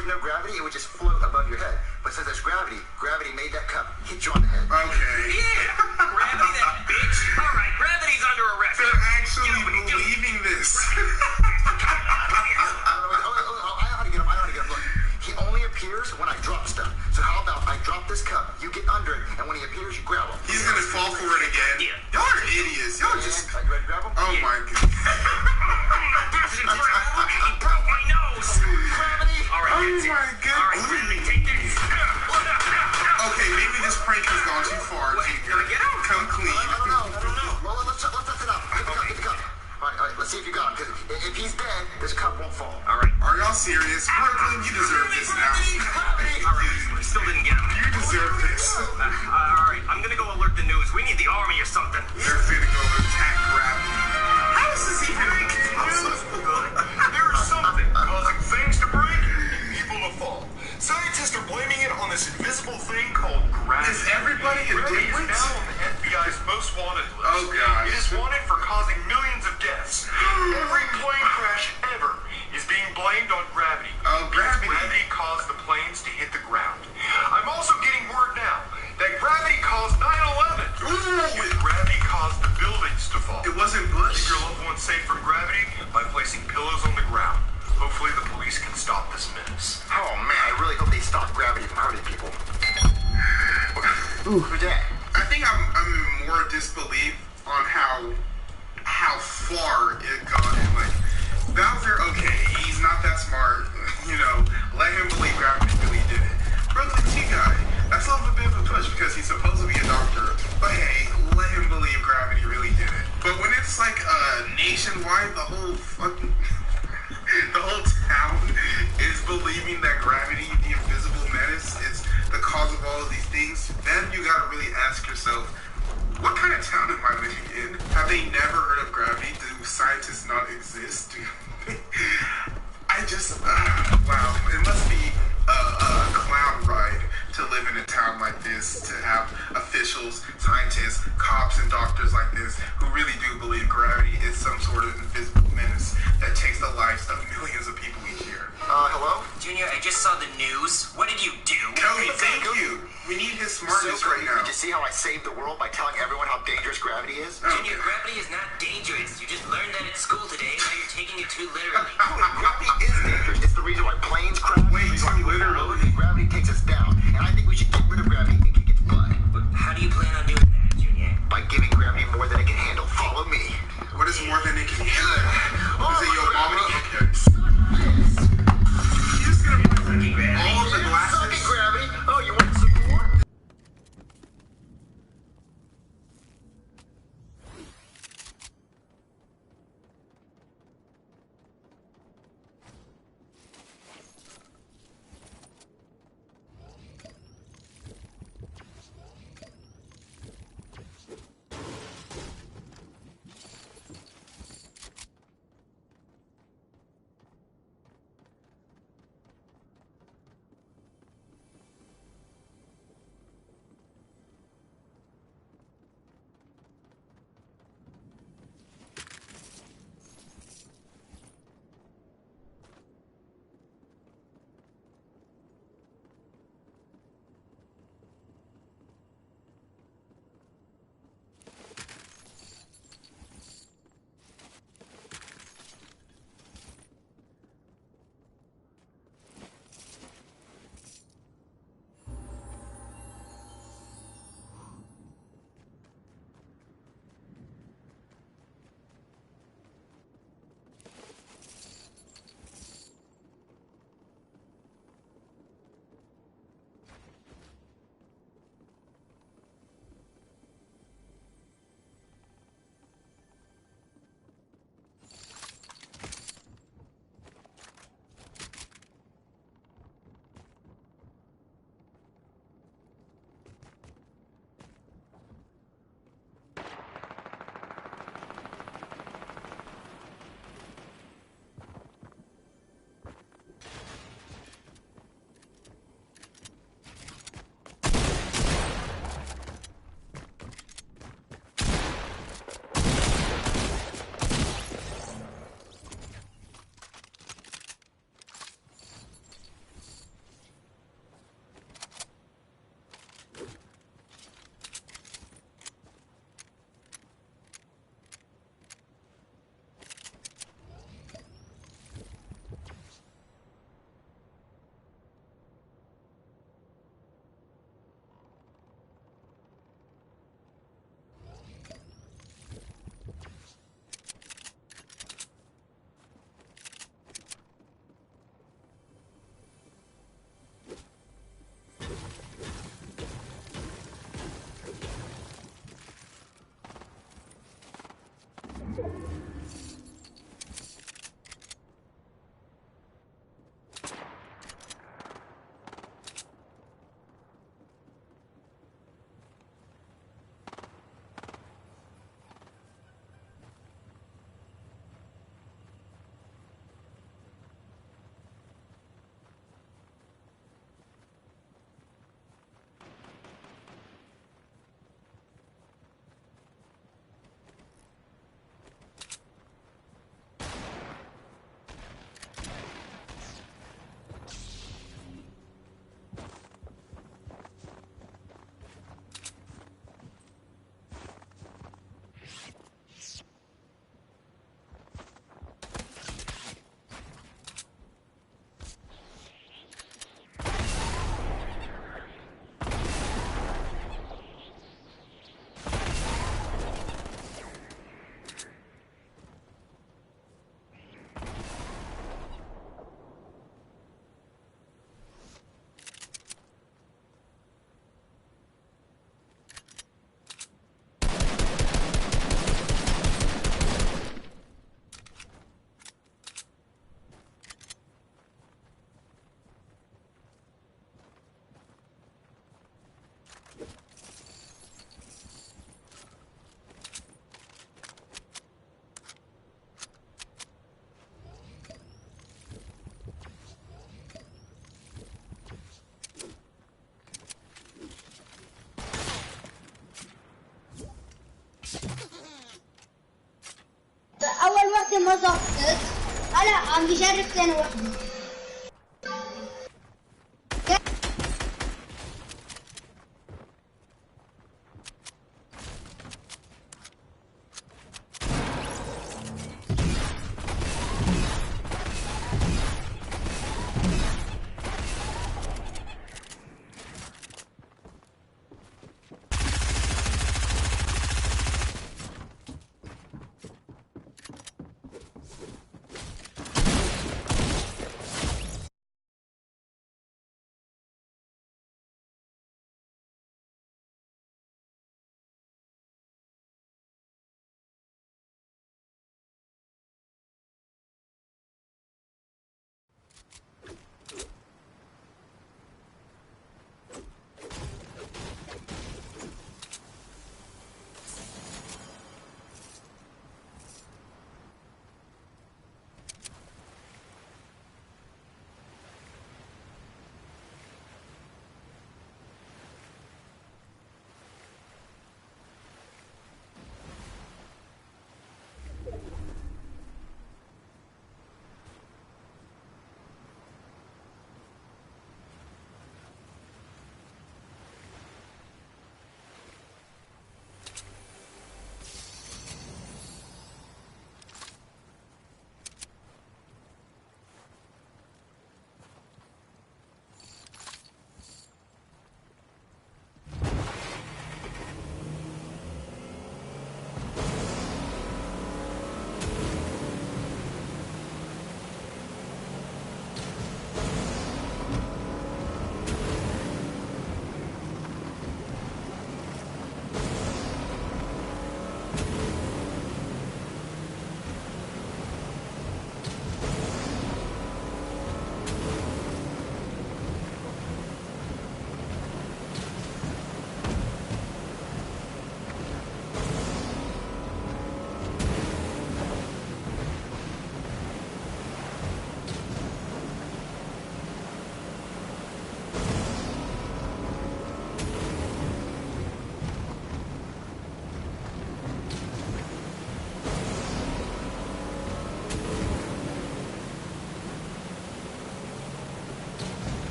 A: was no gravity, it would just float above your head. But since there's gravity, gravity made that cup hit you on the head.
B: Okay.
O: Yeah! Gravity, that bitch! Alright, gravity's under arrest.
B: They're actually believing this.
A: I know how to get him. Look, he only appears when I drop stuff. So how about I drop this cup, you get under it, and when he appears, you grab him.
B: He's gonna fall for it again. Y'all are idiots. Y'all just...
A: You ready to grab him?
B: Oh my god.
O: He broke my nose!
A: Gravity!
O: Alright,
B: Oh my god.
O: Alright, gravity, take this.
B: Okay, maybe this prank has gone too far, Junior. Come clean.
A: I don't know. Well, let's test it out. Get the cup. All right, let's see if you got him. Because if he's dead, this cup won't fall.
O: Alright.
B: Are y'all serious? Brooklyn, you deserve this now.
O: Alright, still didn't get him.
B: You deserve this.
O: Alright, I'm gonna go alert the news. We need the army or something.
B: They're finna go attack gravity. How is this even possible?
F: There is something causing things to break and people to fall. Scientists are blaming it on this invisible thing called gravity.
B: Is everybody a
F: Gravity is
B: dickwit?
F: now on the FBI's most wanted list.
B: Oh, God.
F: It is wanted for causing millions of deaths. Every plane crash ever is being blamed on gravity.
B: Oh, gravity.
F: Gravity caused the planes to hit the ground. I'm also getting word now that gravity caused 9/11. With gravity caused the buildings to fall.
B: It wasn't Bush.
F: Keep your loved ones safe from gravity by placing pillows on the ground. Hopefully the police can stop this menace.
A: Oh man, I really hope they stop gravity from hurting people. Who's that?
B: I think I'm in more disbelief on how far it got. Like Bowser, okay, he's not that smart. You know, let him believe gravity really did it. Brooklyn T-Guy, that's a little bit of a push because he's supposed to be a doctor. But hey, let him believe gravity really did it. But when it's like nationwide, the whole town is believing that gravity, the invisible menace, is the cause of all of these things, then you gotta really ask yourself, what kind of town am I living in? Have they never heard of gravity? Do scientists not exist? I just, wow, it must be a clown ride to live in a town like this, to have officials, scientists, cops, and doctors like this who really do believe gravity is some sort of invisible menace that takes the lives of millions of people each year.
A: Hello?
N: Junior, I just saw the news. What did you do?
B: Cody, thank you. We need his smartness right now.
A: Did you see how I saved the world by telling everyone how dangerous gravity is?
N: Junior, gravity is not dangerous. You just learned that at school today, and now you're taking it too literally.
A: Gravity is dangerous. It's the reason why planes crash.
B: Way too literally.
A: Gravity takes us down. And I think we should get rid of gravity and kick its butt.
N: But how do you plan on doing that, Junior?
A: By giving gravity more than it can handle. Follow me.
B: What is more than it can handle? Is it your mama? Okay. You're just gonna put all of the glasses.
A: Sucking gravity. Oh, you want some more?
Q: لا عم بجرب ثاني وحده.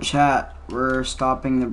E: chat, we're stopping the